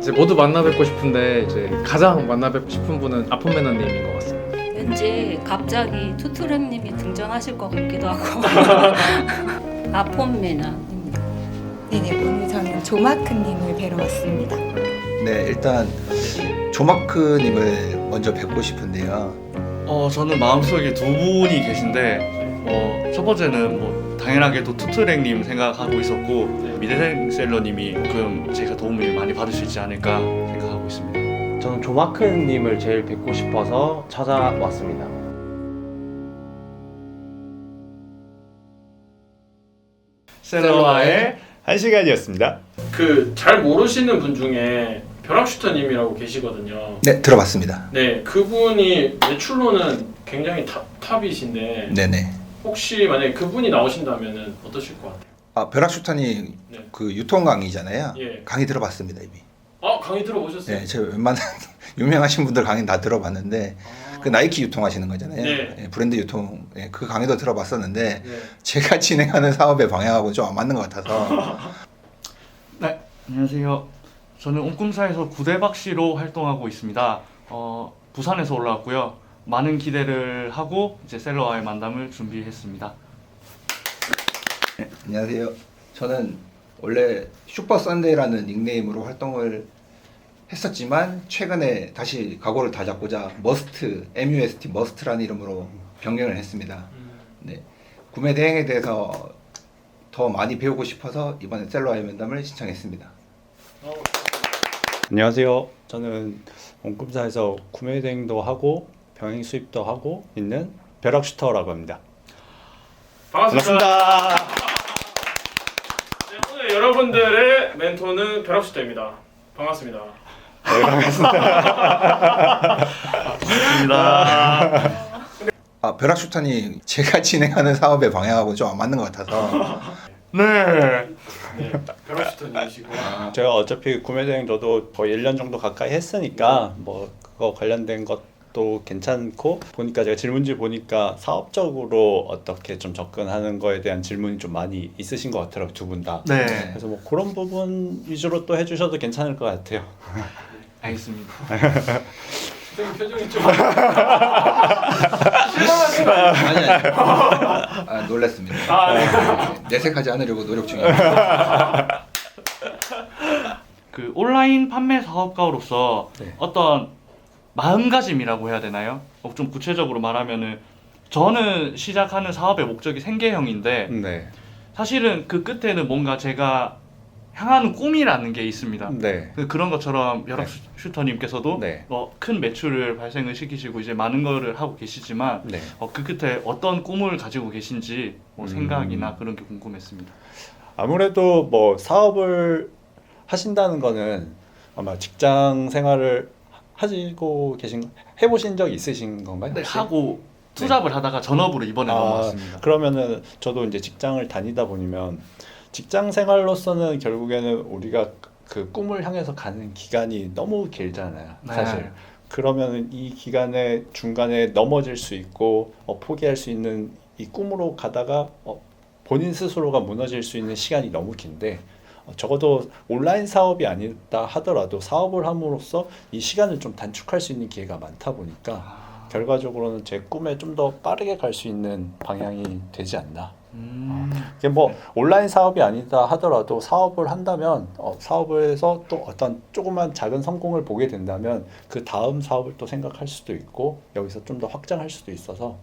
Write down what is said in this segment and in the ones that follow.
이제 모두 만나 뵙고 싶은데 이제 가장 만나 뵙고 싶은 분은 아폼매너님인 것 같습니다. 왠지 갑자기 투트랙님이 등장하실 것 같기도 하고 아폼매너입니다. 네네, 오늘 저는 조마크님을 뵈러 왔습니다. 네, 일단 조마크님을 먼저 뵙고 싶은데요. 저는 마음속에 두 분이 계신데 첫 번째는 뭐 당연하게도 투트랙님 생각하고 있었고 미대생 셀러님이 조금 제가 도움을 많이 받을 수 있지 않을까 생각하고 있습니다. 저는 조마크님을 제일 뵙고 싶어서 찾아왔습니다. 셀러와의 1시간이었습니다. 그 잘 모르시는 분 중에 벼락슈터님이라고 계시거든요. 네, 들어봤습니다. 네, 그분이 매출로는 굉장히 탑이신데 네네. 혹시 만약에 그분이 나오신다면은 어떠실 것 같아요? 아, 벼락슈타님 네. 그 유통 강의잖아요. 예. 강의 들어봤습니다 이미. 강의 들어보셨어요? 네, 제가 웬만한 유명하신 분들 강의 다 들어봤는데 그 나이키 유통하시는 거잖아요. 네. 예, 브랜드 유통 그 강의도 들어봤었는데 네. 제가 진행하는 사업의 방향하고 좀 안 맞는 것 같아서. 네, 안녕하세요. 저는 옴꿈사에서 구대박씨로 활동하고 있습니다. 부산에서 올라왔고요. 많은 기대를 하고 이제 셀러와의 만남을 준비했습니다. 네, 안녕하세요. 저는 원래 슈퍼 선데이라는 닉네임으로 활동을 했었지만 최근에 다시 각오를 다잡고자 MUST 머스트라는 이름으로 변경을 했습니다. 네, 구매 대행에 대해서 더 많이 배우고 싶어서 이번에 셀러와의 면담을 신청했습니다. 안녕하세요. 저는 옴꿈사에서 구매 대행도 하고 병행 수입도 하고 있는 벼락슈터라고 합니다. 반갑습니다. 네, 오늘 여러분들의 멘토는 벼락슈터입니다. 반갑습니다. 네, 반갑습니다. 반갑습니다. 아, 벼락슈타님 제가 진행하는 사업의 방향하고 좀 안 맞는 것 같아서. 네. 네, 벼락슈터님이시고. 제가 어차피 구매 대행 저도 거의 1년 정도 가까이 했으니까 뭐 그거 관련된 것도 괜찮고 보니까 제가 질문지 보니까 사업적으로 어떻게 좀 접근하는 거에 대한 질문이 좀 많이 있으신 것 같더라고요, 두 분 다. 네. 그래서 뭐 그런 부분 위주로 또 해주셔도 괜찮을 것 같아요. 알겠습니다. 선생님 표정이 좀 실망하신 거 아니에요? 아니, 놀랐습니다. 네. 내색하지 않으려고 노력 중입니다. 그 온라인 판매 사업가로서 네. 어떤 마음가짐이라고 해야 되나요? 좀 구체적으로 말하면은 저는 시작하는 사업의 목적이 생계형인데 네. 사실은 그 끝에는 뭔가 제가 향하는 꿈이라는 게 있습니다. 네. 그런 것처럼 벼락 슈터님께서도 네. 큰 매출을 발생을 시키시고 이제 많은 거를 하고 계시지만 네. 그 끝에 어떤 꿈을 가지고 계신지 뭐 생각이나 그런 게 궁금했습니다. 아무래도 뭐 사업을 하신다는 거는 아마 직장 생활을 하시고 해보신 적 있으신 건가요? 네, 혹시? 하고 투잡을 하다가 전업으로 이번에 넘어왔습니다. 그러면은 저도 이제 직장을 다니다 보면 직장 생활로서는 결국에는 우리가 그 꿈을 향해서 가는 기간이 너무 길잖아요, 네. 사실. 그러면 이 기간에 중간에 넘어질 수 있고 포기할 수 있는 이 꿈으로 가다가 본인 스스로가 무너질 수 있는 시간이 너무 긴데 적어도 온라인 사업이 아니다 하더라도 사업을 함으로써 이 시간을 좀 단축할 수 있는 기회가 많다 보니까 결과적으로는 제 꿈에 좀 더 빠르게 갈 수 있는 방향이 되지 않나. 이게 뭐 온라인 사업이 아니다 하더라도 사업을 한다면 사업에서 또 어떤 조그만 작은 성공을 보게 된다면 그 다음 사업을 또 생각할 수도 있고 여기서 좀 더 확장할 수도 있어서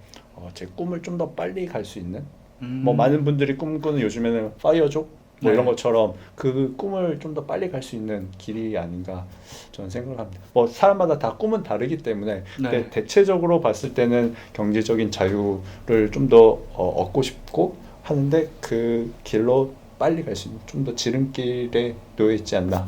제 꿈을 좀 더 빨리 갈 수 있는 뭐 많은 분들이 꿈꾸는 요즘에는 파이어족 뭐 네. 이런 것처럼 그 꿈을 좀 더 빨리 갈 수 있는 길이 아닌가 저는 생각합니다. 뭐 사람마다 다 꿈은 다르기 때문에 근데 대체적으로 봤을 때는 경제적인 자유를 좀 더 얻고 싶고 하는데 그 길로 빨리 갈 수 있는 좀 더 지름길에 놓여 있지 않나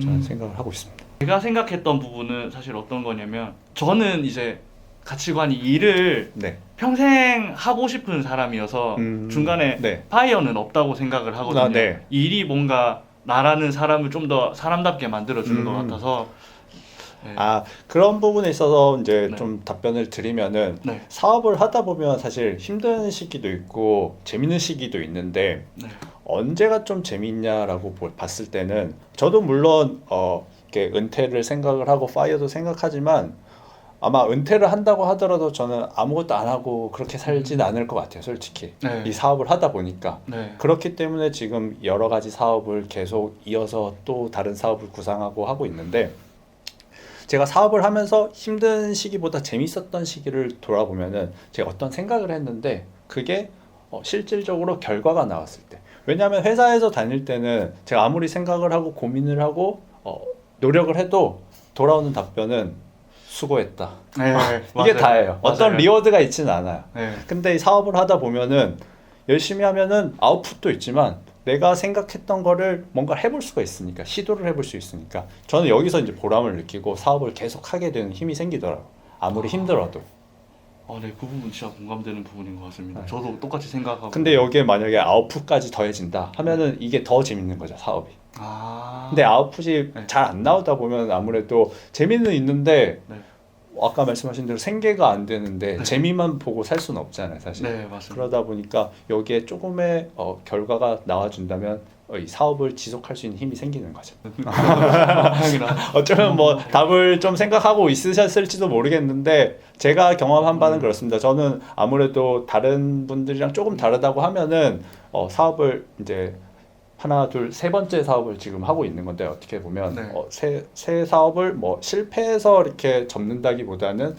저는 생각을 하고 있습니다. 제가 생각했던 부분은 사실 어떤 거냐면 저는 이제 가치관이 일을 네. 평생 하고 싶은 사람이어서 중간에 네. 파이어는 없다고 생각을 하거든요. 네. 일이 뭔가 나라는 사람을 좀 더 사람답게 만들어주는 것 같아서 네. 그런 부분에 있어서 이제 네. 좀 답변을 드리면은 네. 사업을 하다 보면 사실 힘든 시기도 있고 재밌는 시기도 있는데 네. 언제가 좀 재밌냐라고 봤을 때는 저도 물론 이렇게 은퇴를 생각을 하고 파이어도 생각하지만 아마 은퇴를 한다고 하더라도 저는 아무것도 안 하고 그렇게 살진 않을 것 같아요, 솔직히. 네. 이 사업을 하다 보니까. 네. 그렇기 때문에 지금 여러 가지 사업을 계속 이어서 또 다른 사업을 구상하고 하고 있는데, 제가 사업을 하면서 힘든 시기보다 재밌었던 시기를 돌아보면은 제가 어떤 생각을 했는데 그게 실질적으로 결과가 나왔을 때. 왜냐하면 회사에서 다닐 때는 제가 아무리 생각을 하고 고민을 하고 노력을 해도 돌아오는 답변은 수고했다. 네, 이게 맞아요. 다예요. 어떤 맞아요. 리워드가 있지는 않아요. 네. 근데 이 사업을 하다 보면은 열심히 하면은 아웃풋도 있지만 내가 생각했던 거를 뭔가 해볼 수가 있으니까, 시도를 해볼 수 있으니까 저는 여기서 이제 보람을 느끼고 사업을 계속 하게 되는 힘이 생기더라고요. 아무리 힘들어도. 네, 그 부분 진짜 공감되는 부분인 것 같습니다. 네. 저도 똑같이 생각하고. 근데 여기에 만약에 아웃풋까지 더해진다 하면은 이게 더 재밌는 거죠, 사업이. 근데 아웃풋이 네. 잘 안 나오다 보면 아무래도 재미는 있는데 네. 아까 말씀하신 대로 생계가 안 되는데 네. 재미만 보고 살 수는 없잖아요, 사실. 네, 맞습니다. 그러다 보니까 여기에 조금의 결과가 나와준다면 이 사업을 지속할 수 있는 힘이 생기는 거죠. 어쩌면 뭐 답을 좀 생각하고 있으셨을지도 모르겠는데 제가 경험한 바는 그렇습니다. 저는 아무래도 다른 분들이랑 조금 다르다고 하면은 사업을 이제 하나, 둘, 세 번째 사업을 지금 하고 있는 건데 어떻게 보면 네. 새 사업을 뭐 실패해서 이렇게 접는다기보다는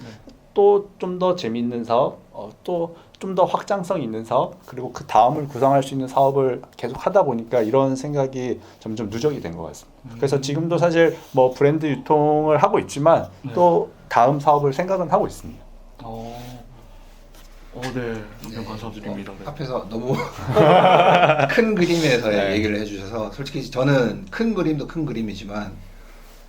또 좀 더 재미있는 사업, 또 좀 더 확장성 있는 사업, 그리고 그 다음을 구상할 수 있는 사업을 계속 하다 보니까 이런 생각이 점점 누적이 된 것 같습니다. 그래서 지금도 사실 뭐 브랜드 유통을 하고 있지만 네. 또 다음 사업을 생각은 하고 있습니다. 네, 답변 감사드립니다. 네. 앞에서 너무 큰 그림에서의 네. 얘기를 해주셔서 솔직히 저는 큰 그림도 큰 그림이지만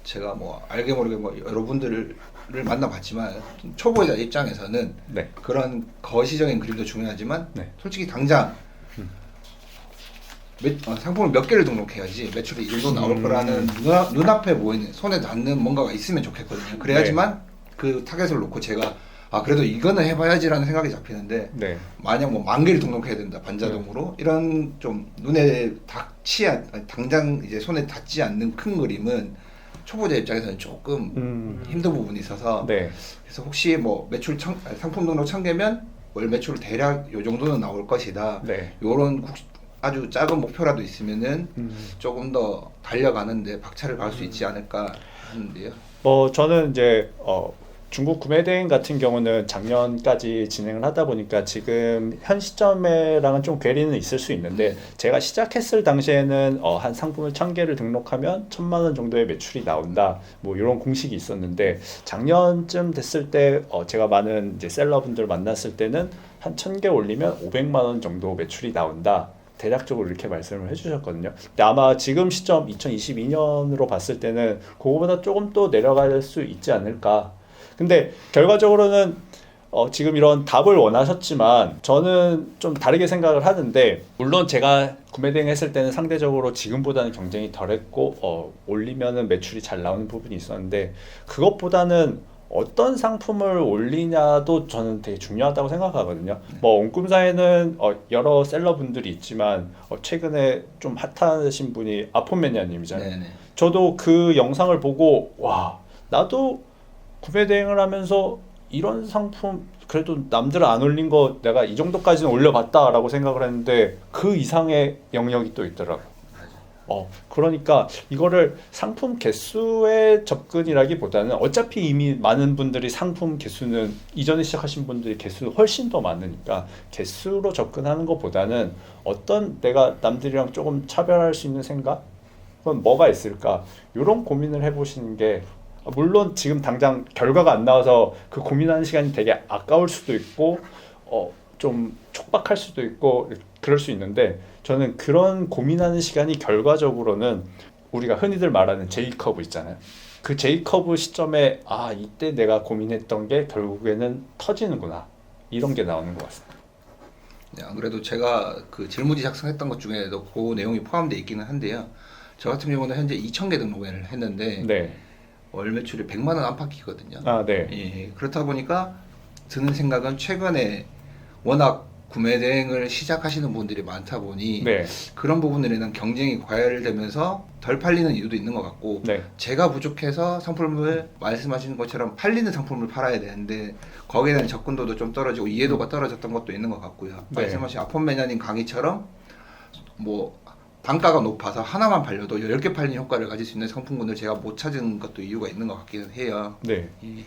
제가 뭐 알게 모르게 뭐 여러분들을 만나봤지만 초보자 입장에서는 네. 그런 거시적인 그림도 중요하지만 네. 솔직히 당장 상품을 몇 개를 등록해야지 매출이 이 정도 나올 거라는 눈앞에 보이는 손에 닿는 뭔가가 있으면 좋겠거든요. 그래야지만 그 타겟을 놓고 제가 그래도 이거는 해봐야지라는 생각이 잡히는데 네. 만약 뭐 10,000개를 등록해야 된다 반자동으로 이런 좀 눈에 당장 이제 손에 닿지 않는 큰 그림은 초보자 입장에서는 조금 힘든 부분이 있어서 네. 그래서 혹시 뭐 매출 상품 등록 1,000개면 월 매출 대략 요 정도는 나올 것이다. 네. 요런 아주 작은 목표라도 있으면은 조금 더 달려가는데 박차를 가할 수 있지 않을까 하는데요. 저는 이제 중국 구매대행 같은 경우는 작년까지 진행을 하다 보니까 지금 현 시점에랑은 좀 괴리는 있을 수 있는데 제가 시작했을 당시에는 한 상품을 1,000개를 등록하면 1,000만 원 정도의 매출이 나온다, 뭐 이런 공식이 있었는데 작년쯤 됐을 때 제가 많은 이제 셀러분들 만났을 때는 한 1,000개 올리면 500만 원 정도 매출이 나온다, 대략적으로 이렇게 말씀을 해주셨거든요. 근데 아마 지금 시점 2022년으로 봤을 때는 그거보다 조금 또 내려갈 수 있지 않을까. 근데 결과적으로는 지금 이런 답을 원하셨지만 저는 좀 다르게 생각을 하는데, 물론 제가 구매대행 했을 때는 상대적으로 지금보다는 경쟁이 덜했고 올리면은 매출이 잘 나오는 부분이 있었는데 그것보다는 어떤 상품을 올리냐도 저는 되게 중요하다고 생각하거든요. 뭐 온꿈사에는 여러 셀러분들이 있지만 최근에 좀 핫하신 분이 아폰매니아님이잖아요. 네네. 저도 그 영상을 보고 와, 나도 구매 대행을 하면서 이런 상품 그래도 남들은 안 올린 거 내가 이 정도까지는 올려봤다라고 생각을 했는데 그 이상의 영역이 또 있더라고요. 그러니까 이거를 상품 개수의 접근이라기보다는 어차피 이미 많은 분들이 상품 개수는 이전에 시작하신 분들이 개수는 훨씬 더 많으니까 개수로 접근하는 것보다는 어떤 내가 남들이랑 조금 차별할 수 있는 생각? 그건 뭐가 있을까? 이런 고민을 해보시는 게, 물론 지금 당장 결과가 안 나와서 그 고민하는 시간이 되게 아까울 수도 있고 좀 촉박할 수도 있고 그럴 수 있는데, 저는 그런 고민하는 시간이 결과적으로는 우리가 흔히들 말하는 J커브 있잖아요. 그 J커브 시점에 이때 내가 고민했던 게 결국에는 터지는구나, 이런 게 나오는 것 같습니다. 네, 안 그래도 제가 그 질문지 작성했던 것 중에도 그 내용이 포함되어 있기는 한데요. 저 같은 경우는 현재 2,000개 등록을 했는데 네. 월 매출이 100만 원 안팎이거든요. 네. 예, 그렇다 보니까 드는 생각은 최근에 워낙 구매 대행을 시작하시는 분들이 많다 보니 네. 그런 부분들에는 경쟁이 과열되면서 덜 팔리는 이유도 있는 것 같고 네. 제가 부족해서 상품을 말씀하시는 것처럼 팔리는 상품을 팔아야 되는데 거기에 대한 접근도도 좀 떨어지고 이해도가 떨어졌던 것도 있는 것 같고요. 네. 말씀하신 아폰 매니아님 강의처럼 뭐 단가가 높아서 하나만 팔려도 10개 팔리는 효과를 가질 수 있는 상품군을 제가 못 찾은 것도 이유가 있는 것 같기는 해요. 네. 이-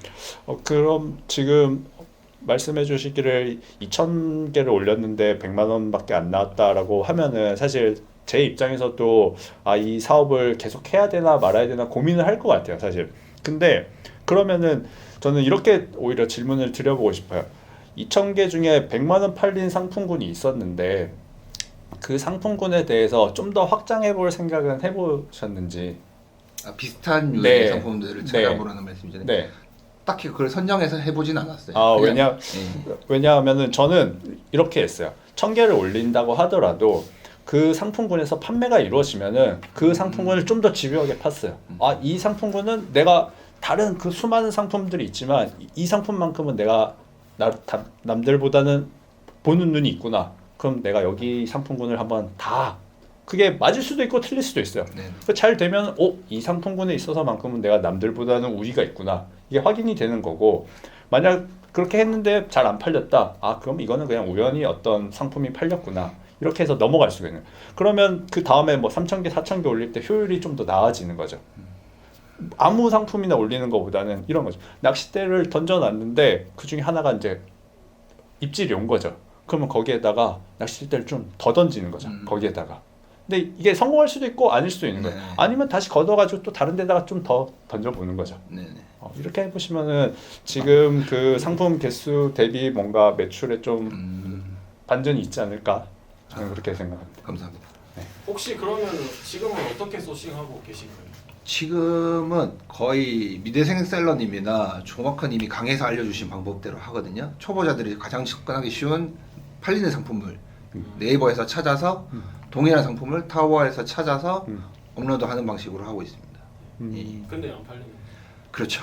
그럼 지금 말씀해 주시기를 2,000개를 올렸는데 100만 원밖에 안 나왔다라고 하면은 사실 제 입장에서도 이 사업을 계속 해야 되나 말아야 되나 고민을 할 것 같아요, 사실. 근데 그러면은 저는 이렇게 오히려 질문을 드려보고 싶어요. 2,000개 중에 100만 원 팔린 상품군이 있었는데 그 상품군에 대해서 좀 더 확장해 볼 생각은 해보셨는지. 비슷한 유의 네. 상품들을 네. 찾아보라는 말씀이잖아요. 네. 딱히 그걸 선정해서 해보진 않았어요. 왜냐하면은 저는 이렇게 했어요. 1,000개를 올린다고 하더라도 그 상품군에서 판매가 이루어지면은 그 상품군을 좀 더 집요하게 팠어요. 이 상품군은 내가 다른 그 수많은 상품들이 있지만 이 상품만큼은 내가 남들보다는 보는 눈이 있구나. 그럼 내가 여기 상품군을 한번 다 그게 맞을 수도 있고 틀릴 수도 있어요. 네. 잘 되면 이 상품군에 있어서만큼은 내가 남들보다는 우위가 있구나. 이게 확인이 되는 거고 만약 그렇게 했는데 잘 안 팔렸다. 그럼 이거는 그냥 우연히 어떤 상품이 팔렸구나. 이렇게 해서 넘어갈 수가 있는. 그러면 그 다음에 뭐 3,000개, 4,000개 올릴 때 효율이 좀 더 나아지는 거죠. 아무 상품이나 올리는 것보다는 이런 거죠. 낚싯대를 던져놨는데 그 중에 하나가 이제 입질이 온 거죠. 그러면 거기에다가 낚싯대를 좀 더 던지는 거죠. 거기에다가. 근데 이게 성공할 수도 있고 아닐 수도 있는 거예요. 네. 아니면 다시 걷어가지고 또 다른 데다가 좀 더 던져보는 거죠. 네네. 이렇게 해보시면은 지금 그 상품 개수 대비 뭔가 매출에 좀 반전이 있지 않을까 저는 그렇게 생각합니다. 감사합니다. 혹시 그러면 지금은 어떻게 소싱하고 계신가요? 지금은 거의 미대생 셀러님이나 조마커님이 강해서 알려주신 방법대로 하거든요. 초보자들이 가장 접근하기 쉬운 팔리는 상품을 네이버에서 찾아서 동일한 상품을 타워에서 찾아서 업로드하는 방식으로 하고 있습니다. 근데 안 팔리는. 그렇죠.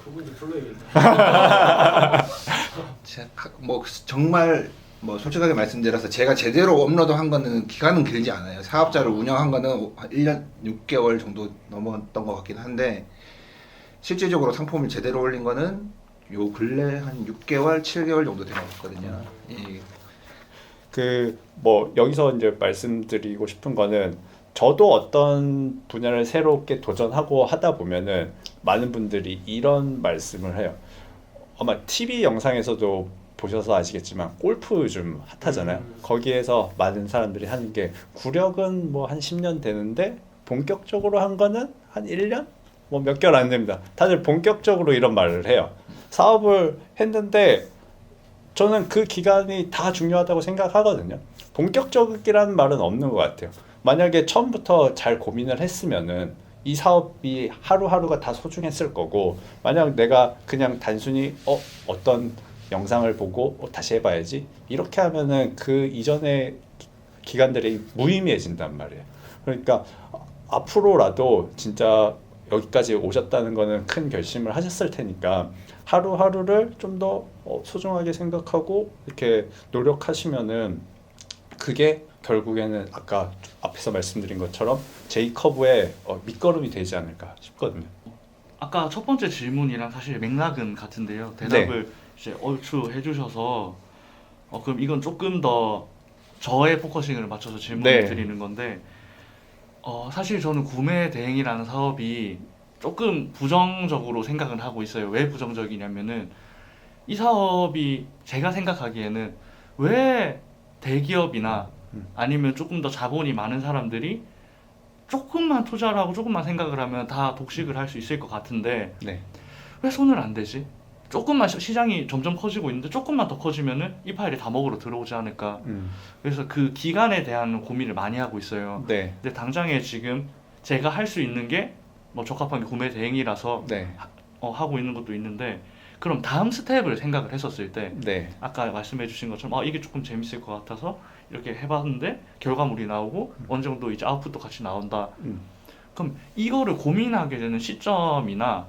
그분들 불러야겠다. 뭐 정말 뭐 솔직하게 말씀드려서 제가 제대로 업로드한 거는 기간은 길지 않아요. 사업자를 운영한 거는 1년 6개월 정도 넘었던 것 같긴 한데 실질적으로 상품을 제대로 올린 거는 요 근래 한 6개월, 7개월 정도 된 것 같거든요. 그 뭐 여기서 이제 말씀드리고 싶은 거는 저도 어떤 분야를 새롭게 도전하고 하다 보면은 많은 분들이 이런 말씀을 해요. 아마 TV 영상에서도 보셔서 아시겠지만 골프 좀 핫하잖아요. 거기에서 많은 사람들이 하는 게 구력은 뭐 한 10년 되는데 본격적으로 한 거는 한 1년? 뭐 몇 개월 안 됩니다. 다들 본격적으로 이런 말을 해요. 사업을 했는데 저는 그 기간이 다 중요하다고 생각하거든요. 본격적이라는 말은 없는 것 같아요. 만약에 처음부터 잘 고민을 했으면은 이 사업이 하루하루가 다 소중했을 거고 만약 내가 그냥 단순히 어떤 영상을 보고 다시 해봐야지 이렇게 하면은 그 이전의 기간들이 무의미해진단 말이에요. 그러니까 앞으로라도 진짜 여기까지 오셨다는 거는 큰 결심을 하셨을 테니까 하루하루를 좀 더 소중하게 생각하고 이렇게 노력하시면은 그게 결국에는 아까 앞에서 말씀드린 것처럼 J커브의 밑거름이 되지 않을까 싶거든요. 아까 첫 번째 질문이랑 사실 맥락은 같은데요. 대답을 이제 얼추 해주셔서 그럼 이건 조금 더 저의 포커싱을 맞춰서 질문을 드리는 건데 사실 저는 구매 대행이라는 사업이 조금 부정적으로 생각은 하고 있어요. 왜 부정적이냐면은 이 사업이 제가 생각하기에는 왜 대기업이나 아니면 조금 더 자본이 많은 사람들이 조금만 투자를 하고 조금만 생각을 하면 다 독식을 할 수 있을 것 같은데 왜 손을 안 대지? 조금만 시장이 점점 커지고 있는데 조금만 더 커지면은 이 파일이 다 먹으러 들어오지 않을까. 그래서 그 기간에 대한 고민을 많이 하고 있어요. 근데 당장에 지금 제가 할 수 있는 게 뭐 적합한 게 구매 대행이라서 하고 있는 것도 있는데 그럼 다음 스텝을 생각을 했었을 때 아까 말씀해 주신 것처럼 이게 조금 재밌을 것 같아서 이렇게 해봤는데 결과물이 나오고 어느 정도 이제 아웃풋도 같이 나온다. 그럼 이거를 고민하게 되는 시점이나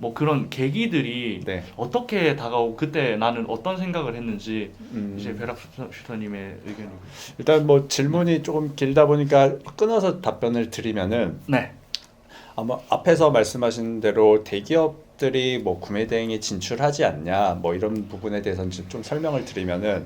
뭐 그런 계기들이 네. 어떻게 다가오고 그때 나는 어떤 생각을 했는지 음. 이제 벼락 슈터님의 의견이. 일단 뭐 질문이 조금 길다 보니까 끊어서 답변을 드리면은 네. 아마 앞에서 말씀하신 대로 대기업들이 뭐 구매 대행에 진출하지 않냐 뭐 이런 부분에 대해서는 좀 설명을 드리면은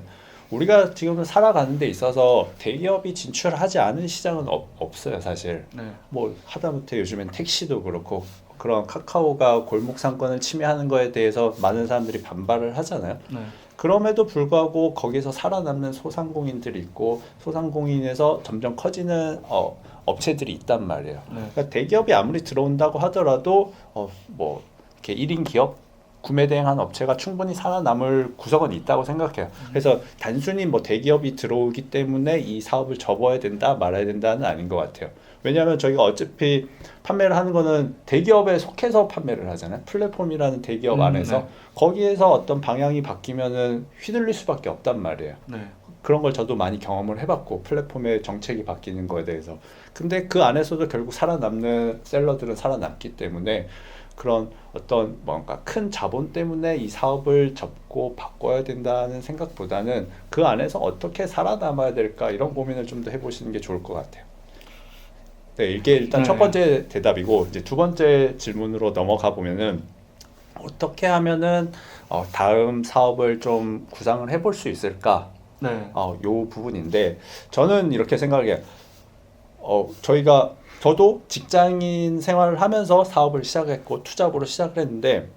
우리가 지금 살아가는 데 있어서 대기업이 진출하지 않은 시장은 없어요 사실. 네. 뭐 하다못해 요즘엔 택시도 그렇고 그런 카카오가 골목 상권을 침해하는 거에 대해서 많은 사람들이 반발을 하잖아요. 네. 그럼에도 불구하고 거기서 살아남는 소상공인들이 있고 소상공인에서 점점 커지는 업체들이 있단 말이에요. 네. 그러니까 대기업이 아무리 들어온다고 하더라도 뭐 이렇게 1인 기업 구매 대행한 업체가 충분히 살아남을 구석은 있다고 생각해요. 그래서 단순히 뭐 대기업이 들어오기 때문에 이 사업을 접어야 된다 말아야 된다는 아닌 것 같아요. 왜냐하면 저희가 어차피 판매를 하는 거는 대기업에 속해서 판매를 하잖아요. 플랫폼이라는 대기업 안에서 네. 거기에서 어떤 방향이 바뀌면은 휘둘릴 수밖에 없단 말이에요. 네. 그런 걸 저도 많이 경험을 해봤고 플랫폼의 정책이 바뀌는 거에 대해서. 근데 그 안에서도 결국 살아남는 셀러들은 살아남기 때문에 그런 어떤 뭔가 큰 자본 때문에 이 사업을 접고 바꿔야 된다는 생각보다는 그 안에서 어떻게 살아남아야 될까 이런 고민을 좀 더 해보시는 게 좋을 것 같아요. 네, 이게 일단 네. 첫 번째 대답이고 이제 두 번째 질문으로 넘어가 보면은 어떻게 하면은 다음 사업을 좀 구상을 해볼 수 있을까? 네. 요 부분인데 저는 이렇게 생각해요. 저도 직장인 생활을 하면서 사업을 시작했고 투잡으로 시작을 했는데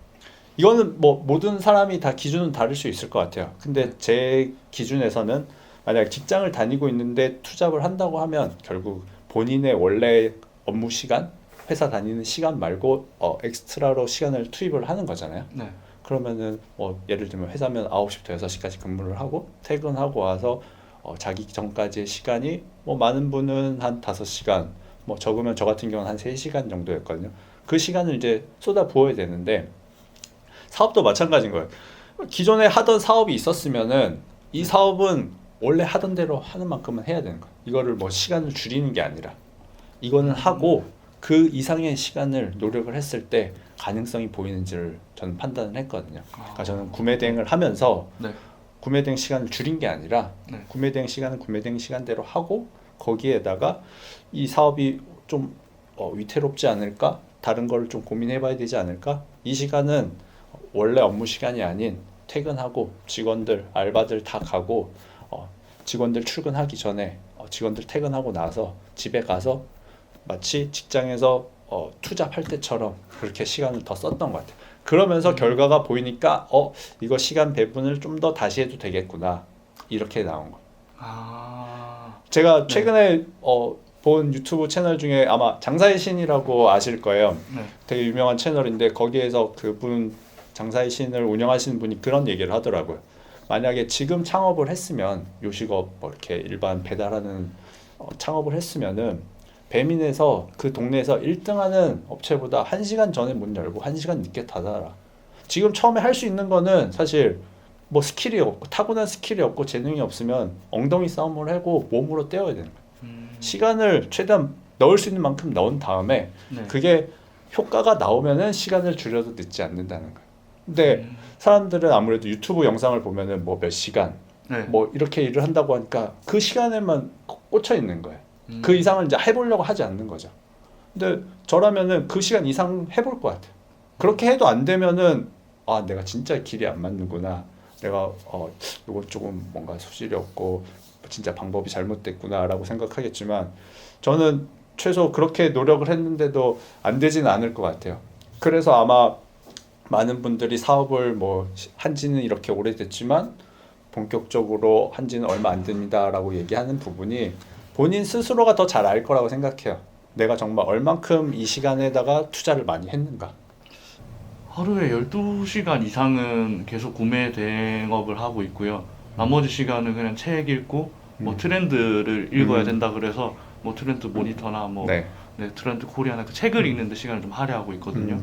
이거는 뭐 모든 사람이 다 기준은 다를 수 있을 것 같아요. 근데 제 기준에서는 만약 직장을 다니고 있는데 투잡을 한다고 하면 결국 본인의 원래 업무 시간, 회사 다니는 시간 말고 엑스트라로 시간을 투입을 하는 거잖아요. 네. 그러면은 예를 들면 회사면 9시부터 6시까지 근무를 하고 퇴근하고 와서 자기 전까지의 시간이 뭐 많은 분은 한 5시간, 뭐 적으면 저 같은 경우는 한 3시간 정도였거든요. 그 시간을 이제 쏟아 부어야 되는데 사업도 마찬가지인 거예요. 기존에 하던 사업이 있었으면은 이 사업은 원래 하던 대로 하는 만큼은 해야 되는 거예요. 이거를 뭐 시간을 줄이는 게 아니라 이거는 하고 그 이상의 시간을 노력을 했을 때 가능성이 보이는지를 저는 판단을 했거든요. 그러니까 저는 구매 대행을 하면서 네. 구매 대행 시간을 줄인 게 아니라 네. 구매 대행 시간은 구매 대행 시간대로 하고 거기에다가 이 사업이 좀 위태롭지 않을까? 다른 걸 좀 고민해봐야 되지 않을까? 이 시간은 원래 업무 시간이 아닌 퇴근하고 직원들, 알바들 다 가고 직원들 출근하기 전에 직원들 퇴근하고 나서 집에 가서 마치 직장에서 투잡할 때처럼 그렇게 시간을 더 썼던 것 같아요. 그러면서 결과가 보이니까 이거 시간 배분을 좀 더 다시 해도 되겠구나 이렇게 나온 거예요. 제가 최근에 본 유튜브 채널 중에 아마 장사의 신이라고 아실 거예요. 네. 되게 유명한 채널인데 거기에서 그분 장사의 신을 운영하시는 분이 그런 얘기를 하더라고요. 만약에 지금 창업을 했으면 요식업 뭐 이렇게 일반 배달하는 창업을 했으면은 배민에서 그 동네에서 1등하는 업체보다 1시간 전에 문 열고 1시간 늦게 닫아라. 지금 처음에 할 수 있는 거는 사실 뭐 스킬이 없고 타고난 스킬이 없고 재능이 없으면 엉덩이 싸움을 하고 몸으로 때워야 되는 거예요. 시간을 최대한 넣을 수 있는 만큼 넣은 다음에 네. 그게 효과가 나오면은 시간을 줄여도 늦지 않는다는 거예요. 근데 사람들은 아무래도 유튜브 영상을 보면은 뭐 몇 시간 네. 뭐 이렇게 일을 한다고 하니까 그 시간에만 꽂혀 있는 거예요. 그 이상을 이제 해보려고 하지 않는 거죠. 근데 저라면은 그 시간 이상 해볼 것 같아요. 그렇게 해도 안 되면은 내가 진짜 길이 안 맞는구나. 내가 이거 조금 뭔가 소질이 없고 진짜 방법이 잘못됐구나라고 생각하겠지만 저는 최소 그렇게 노력을 했는데도 안 되지는 않을 것 같아요. 그래서 아마 많은 분들이 사업을 뭐 한지는 이렇게 오래됐지만 본격적으로 한지는 얼마 안 됩니다라고 얘기하는 부분이 본인 스스로가 더 잘 알 거라고 생각해요. 내가 정말 얼만큼 이 시간에다가 투자를 많이 했는가. 하루에 12시간 이상은 계속 구매 대행업을 하고 있고요. 나머지 시간은 그냥 책 읽고 뭐 트렌드를 읽어야 된다 그래서 뭐 트렌드 모니터나 뭐 네. 트렌드 코리아나 그 책을 읽는 데 시간을 좀 할애하고 있거든요.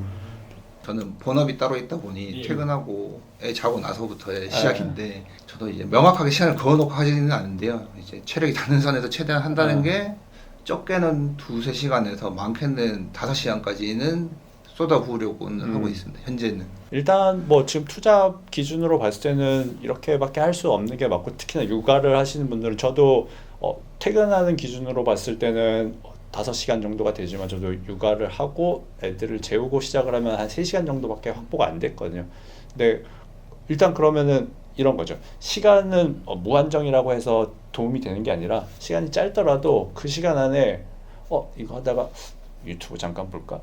저는 본업이 따로 있다 보니 퇴근하고 애 자고 나서부터의 시작인데 저도 이제 명확하게 시간을 그어놓고 하지는 않는데요. 이제 체력이 닿는 선에서 최대한 한다는 게 적게는 2-3시간에서 많게는 5시간까지는 쏟아부으려고는 하고 있습니다. 현재는. 일단 뭐 지금 투자 기준으로 봤을 때는 이렇게밖에 할 수 없는 게 맞고, 특히나 육아를 하시는 분들은, 저도 퇴근하는 기준으로 봤을 때는 5시간 정도가 되지만 저도 육아를 하고 애들을 재우고 시작을 하면 한 3시간 정도밖에 확보가 안 됐거든요. 근데 일단 그러면은 이런 거죠. 시간은 무한정이라고 해서 도움이 되는 게 아니라, 시간이 짧더라도 그 시간 안에 이거 하다가 유튜브 잠깐 볼까?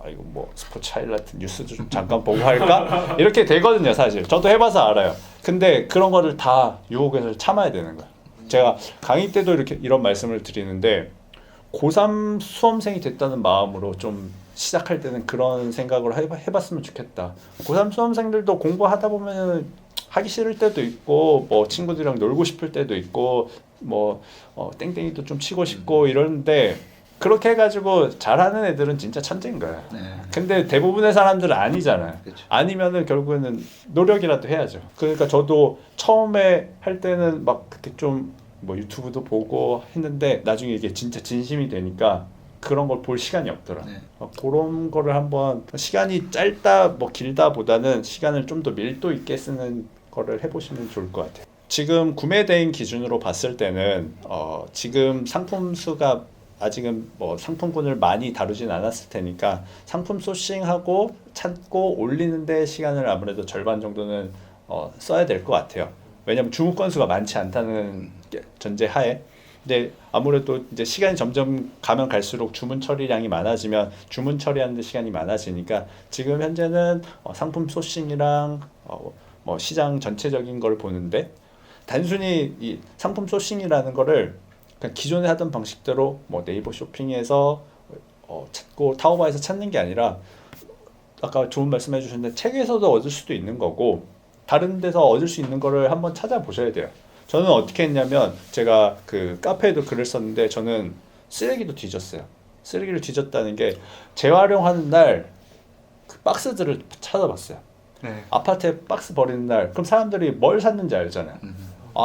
이거 뭐 스포츠 하이라이트 뉴스도 좀 잠깐 보고 할까? 이렇게 되거든요, 사실. 저도 해봐서 알아요. 근데 그런 거를 다 유혹에서 참아야 되는 거예요. 제가 강의 때도 이런 말씀을 드리는데, 고3 수험생이 됐다는 마음으로 좀 시작할 때는 그런 생각으로 해봤으면 좋겠다. 고3 수험생들도 공부하다 보면 하기 싫을 때도 있고, 뭐 친구들이랑 놀고 싶을 때도 있고, 뭐 땡땡이도 좀 치고 싶고 이러는데, 그렇게 해가지고 잘하는 애들은 진짜 천재인 거야. 네. 근데 대부분의 사람들은 아니잖아요. 그렇죠. 아니면은 결국에는 노력이라도 해야죠. 그러니까 저도 처음에 할 때는 막 그렇게 좀 뭐 유튜브도 보고 했는데, 나중에 이게 진짜 진심이 되니까 그런 걸 볼 시간이 없더라. 네. 그런 거를 한번, 시간이 짧다 뭐 길다 보다는 시간을 좀 더 밀도 있게 쓰는 거를 해보시면 좋을 것 같아요. 지금 구매 대행 기준으로 봤을 때는 지금 상품 수가 아직은 뭐 상품군을 많이 다루진 않았을 테니까, 상품 소싱하고 찾고 올리는데 시간을 아무래도 절반 정도는 써야 될 것 같아요. 왜냐하면 주문 건수가 많지 않다는 전제 하에. 근데 아무래도 이제 시간이 점점 가면 갈수록 주문 처리량이 많아지면 주문 처리하는 데 시간이 많아지니까, 지금 현재는 상품 소싱이랑 뭐 시장 전체적인 걸 보는데, 단순히 이 상품 소싱이라는 거를 그냥 기존에 하던 방식대로 뭐 네이버 쇼핑에서 찾고 타오바에서 찾는 게 아니라, 아까 좋은 말씀해 주셨는데 책에서도 얻을 수도 있는 거고, 다른 데서 얻을 수 있는 거를 한번 찾아보셔야 돼요. 저는 어떻게 했냐면, 제가 그 카페에도 글을 썼는데, 저는 쓰레기도 뒤졌어요. 쓰레기를 뒤졌다는 게, 재활용하는 날 그 박스들을 찾아봤어요. 네. 아파트에 박스 버리는 날, 그럼 사람들이 뭘 샀는지 알잖아요.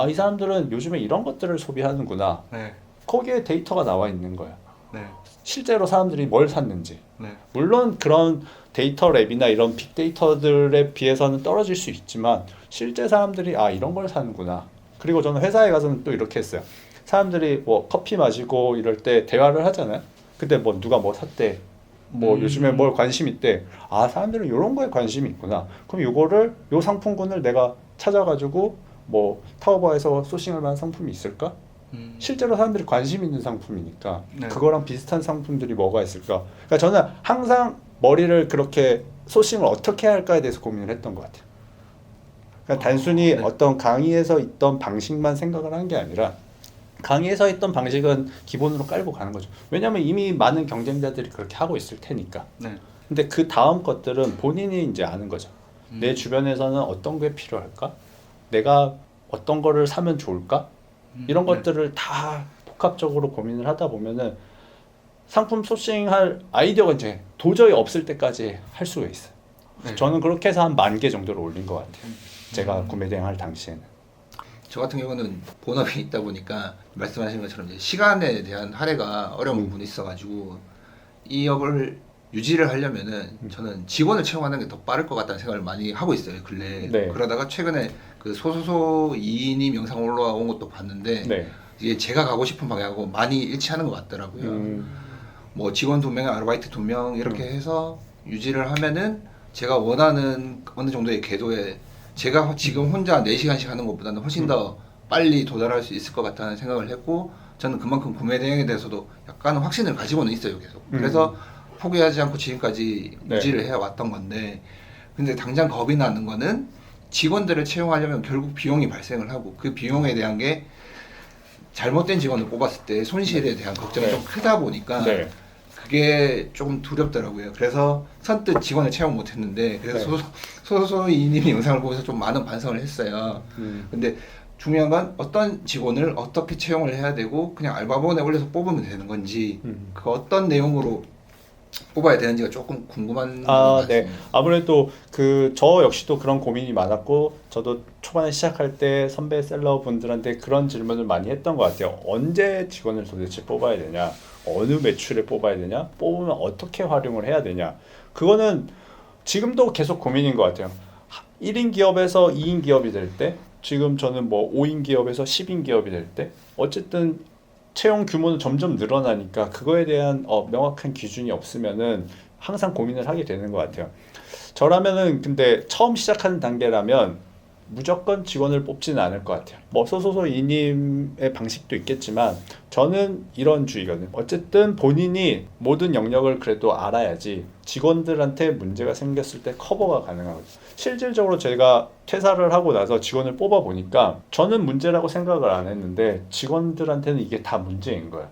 이 사람들은 요즘에 이런 것들을 소비하는구나. 네. 거기에 데이터가 나와 있는 거야. 네. 실제로 사람들이 뭘 샀는지. 네. 물론 그런 데이터 랩이나 이런 빅데이터들에 비해서는 떨어질 수 있지만, 실제 사람들이 이런 걸 사는구나. 그리고 저는 회사에 가서는 또 이렇게 했어요. 사람들이 뭐 커피 마시고 이럴 때 대화를 하잖아요. 근데 뭐 누가 뭐 샀대, 뭐 요즘에 뭘 관심 있대. 사람들은 이런 거에 관심이 있구나. 그럼 요 상품군을 내가 찾아가지고 뭐 타오바에서 소싱할 만한 상품이 있을까? 실제로 사람들이 관심 있는 상품이니까. 네. 그거랑 비슷한 상품들이 뭐가 있을까? 그러니까 저는 항상 머리를 그렇게 소싱을 어떻게 할까에 대해서 고민을 했던 것 같아요. 그러니까 단순히 네. 어떤 강의에서 있던 방식만 생각을 한 게 아니라, 강의에서 있던 방식은 기본으로 깔고 가는 거죠. 왜냐하면 이미 많은 경쟁자들이 그렇게 하고 있을 테니까. 네. 근데 그 다음 것들은 본인이 이제 아는 거죠. 내 주변에서는 어떤 게 필요할까? 내가 어떤 거를 사면 좋을까? 이런 네. 것들을 다 복합적으로 고민을 하다 보면은 상품 소싱할 아이디어가 이제 도저히 없을 때까지 할 수가 있어요. 네. 저는 그렇게 해서 한 10,000개 정도를 올린 것 같아요. 제가 구매 대행할 당시에는. 저 같은 경우는 본업이 있다 보니까 말씀하신 것처럼 이제 시간에 대한 할애가 어려운 부분이 있어가지고, 이 업을 유지를 하려면은 저는 직원을 채용하는 게 더 빠를 것 같다는 생각을 많이 하고 있어요, 근래. 네. 그러다가 최근에 그 소소소 2인님 영상 올라온 것도 봤는데, 네. 이게 제가 가고 싶은 방향하고 많이 일치하는 것 같더라고요. 뭐 직원 2명, 아르바이트 2명 이렇게 해서 유지를 하면은 제가 원하는 어느 정도의 궤도에, 제가 지금 혼자 4시간씩 하는 것보다는 훨씬 더 빨리 도달할 수 있을 것 같다는 생각을 했고, 저는 그만큼 구매 대행에 대해서도 약간 확신을 가지고는 있어요, 계속. 그래서 포기하지 않고 지금까지 네. 유지를 해왔던 건데, 근데 당장 겁이 나는 거는 직원들을 채용하려면 결국 비용이 발생을 하고, 그 비용에 대한 게 잘못된 직원을 뽑았을 때 손실에 대한 걱정이 네. 좀 크다 보니까 네. 그게 조금 두렵더라고요. 그래서 선뜻 직원을 채용 못했는데, 그래서 네. 소소이님이 영상을 보면서 좀 많은 반성을 했어요. 근데 중요한 건 어떤 직원을 어떻게 채용을 해야 되고, 그냥 알바본에 올려서 뽑으면 되는 건지, 그 어떤 내용으로 뽑아야 되는지가 조금 궁금한 아, 부분이 네. 많습니다. 아무래도 저 역시도 그런 고민이 많았고 저도 초반에 시작할 때 선배 셀러분들한테 그런 질문을 많이 했던 것 같아요. 언제 직원을 도대체 뽑아야 되냐? 어느 매출에 뽑아야 되냐? 뽑으면 어떻게 활용을 해야 되냐? 그거는 지금도 계속 고민인 것 같아요. 1인 기업에서 2인 기업이 될 때, 지금 저는 뭐 5인 기업에서 10인 기업이 될 때, 어쨌든 채용 규모는 점점 늘어나니까 그거에 대한 명확한 기준이 없으면은 항상 고민을 하게 되는 것 같아요. 저라면은 근데 처음 시작하는 단계라면 무조건 직원을 뽑지는 않을 것 같아요. 뭐 소소이님의 방식도 있겠지만 저는 이런 주의거든요. 어쨌든 본인이 모든 영역을 그래도 알아야지 직원들한테 문제가 생겼을 때 커버가 가능하거든요. 실질적으로 제가 퇴사를 하고 나서 직원을 뽑아 보니까 저는 문제라고 생각을 안 했는데 직원들한테는 이게 다 문제인 거예요.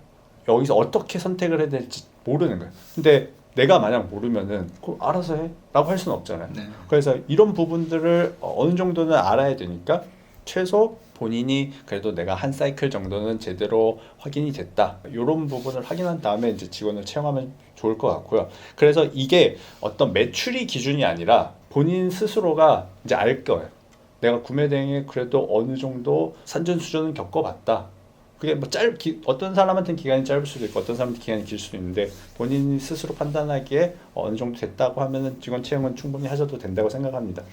여기서 어떻게 선택을 해야 될지 모르는 거예요. 근데 내가 만약 모르면은 그럼 알아서 해 라고 할 수는 없잖아요. 네. 그래서 이런 부분들을 어느 정도는 알아야 되니까 최소 본인이 그래도 내가 한 사이클 정도는 제대로 확인이 됐다, 이런 부분을 확인한 다음에 이제 직원을 채용하면 좋을 것 같고요. 그래서 이게 어떤 매출이 기준이 아니라 본인 스스로가 이제 알 거예요. 내가 구매 대행에 그래도 어느 정도 산전수전은 겪어봤다. 그게 뭐 어떤 사람한테는 기간이 짧을 수도 있고 어떤 사람한테 기간이 길 수도 있는데 본인이 스스로 판단하기에 어느 정도 됐다고 하면은 직원 채용은 충분히 하셔도 된다고 생각합니다.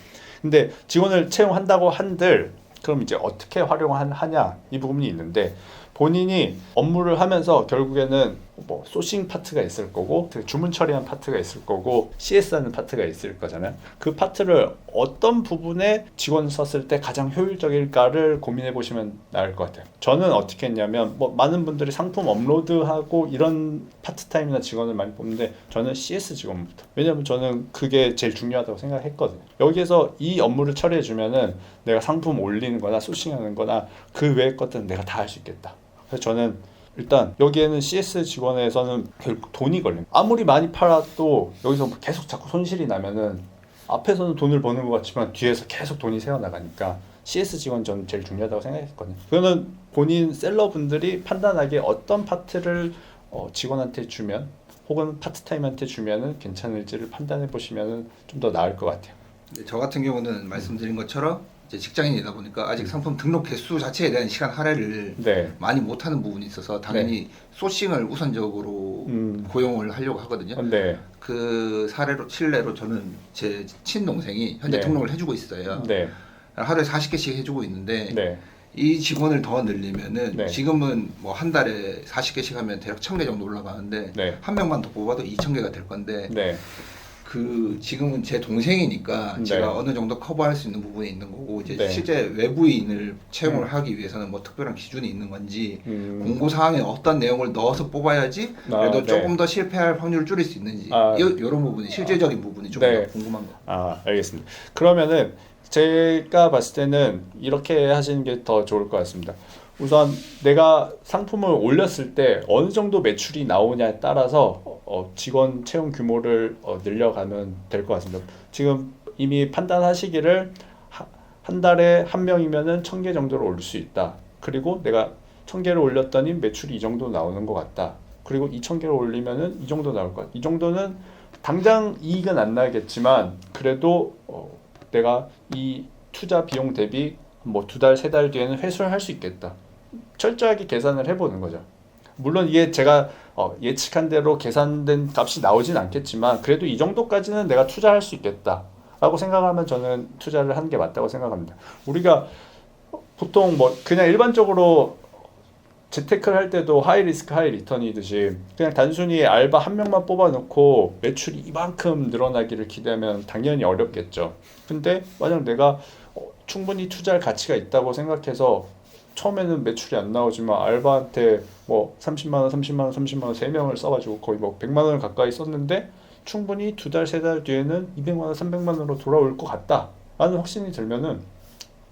근데 직원을 채용한다고 한들 그럼 이제 어떻게 활용하냐 이 부분이 있는데, 본인이 업무를 하면서 결국에는 뭐 소싱 파트가 있을 거고 주문 처리하는 파트가 있을 거고 CS 하는 파트가 있을 거잖아요. 그 파트를 어떤 부분에 직원 썼을 때 가장 효율적일까를 고민해 보시면 나을 것 같아요. 저는 어떻게 했냐면 뭐 많은 분들이 상품 업로드하고 이런 파트타임이나 직원을 많이 뽑는데 저는 CS 직원부터, 왜냐면 저는 그게 제일 중요하다고 생각했거든요. 여기에서 이 업무를 처리해 주면은 내가 상품 올리는 거나 소싱하는 거나 그 외의 것들은 내가 다 할 수 있겠다. 그래서 저는 일단 여기에는 CS 직원에서는 결국 돈이 걸립니다. 아무리 많이 팔아도 여기서 계속 자꾸 손실이 나면은 앞에서는 돈을 버는 것 같지만 뒤에서 계속 돈이 새어나가니까 CS 직원 저는 제일 중요하다고 생각했거든요. 그거는 본인 셀러분들이 판단하기에 어떤 파트를 직원한테 주면 혹은 파트타임한테 주면은 괜찮을지를 판단해 보시면은 좀 더 나을 것 같아요. 근데 저 같은 경우는 말씀드린 것처럼 이제 직장인이다 보니까 아직 상품 등록 개수 자체에 대한 시간 할애를 네. 많이 못하는 부분이 있어서 당연히 소싱을 우선적으로 고용을 하려고 하거든요. 네. 그 실례로 저는 제 친동생이 현재 네. 등록을 해주고 있어요. 네. 하루에 40개씩 해주고 있는데 네. 이 직원을 더 늘리면은 네. 지금은 뭐 한 달에 40개씩 하면 대략 1000개 정도 올라가는데 네. 한 명만 더 뽑아도 2000개가 될 건데 네. 그 지금은 제 동생이니까 네. 제가 어느 정도 커버할 수 있는 부분이 있는 거고 이제 네. 실제 외부인을 채용을 하기 위해서는 뭐 특별한 기준이 있는 건지 공고 사항에 어떤 내용을 넣어서 뽑아야지 그래도 네. 조금 더 실패할 확률을 줄일 수 있는지 이런 부분이 실질적인 부분이 좀 네. 더 궁금한 거. 알겠습니다. 그러면은 제가 봤을 때는 이렇게 하시는 게 더 좋을 것 같습니다. 우선 내가 상품을 올렸을 때 어느 정도 매출이 나오냐에 따라서 직원 채용 규모를 늘려가면 될 것 같습니다. 지금 이미 판단하시기를 한 달에 한 명이면은 1000개 정도로 올릴 수 있다. 그리고 내가 1000개를 올렸더니 매출이 이 정도 나오는 것 같다. 그리고 2000개를 올리면은 이 정도 나올 것 같다. 이 정도는 당장 이익은 안 나겠지만 그래도 내가 이 투자 비용 대비 뭐 2달, 3달 뒤에는 회수를 할 수 있겠다. 철저하게 계산을 해보는 거죠. 물론 이게 제가 예측한 대로 계산된 값이 나오진 않겠지만 그래도 이 정도까지는 내가 투자할 수 있겠다 라고 생각하면 저는 투자를 하는 게 맞다고 생각합니다. 우리가 보통 뭐 그냥 일반적으로 재테크를 할 때도 하이 리스크 하이 리턴이듯이 그냥 단순히 알바 한 명만 뽑아놓고 매출이 이만큼 늘어나기를 기대하면 당연히 어렵겠죠. 근데 만약 내가 충분히 투자할 가치가 있다고 생각해서 처음에는 매출이 안 나오지만 알바한테 뭐 30만 원 3명을 써가지고 거의 뭐 100만 원을 가까이 썼는데 충분히 2달, 3달 뒤에는 200만 원, 300만 원으로 돌아올 것 같다 라는 확신이 들면은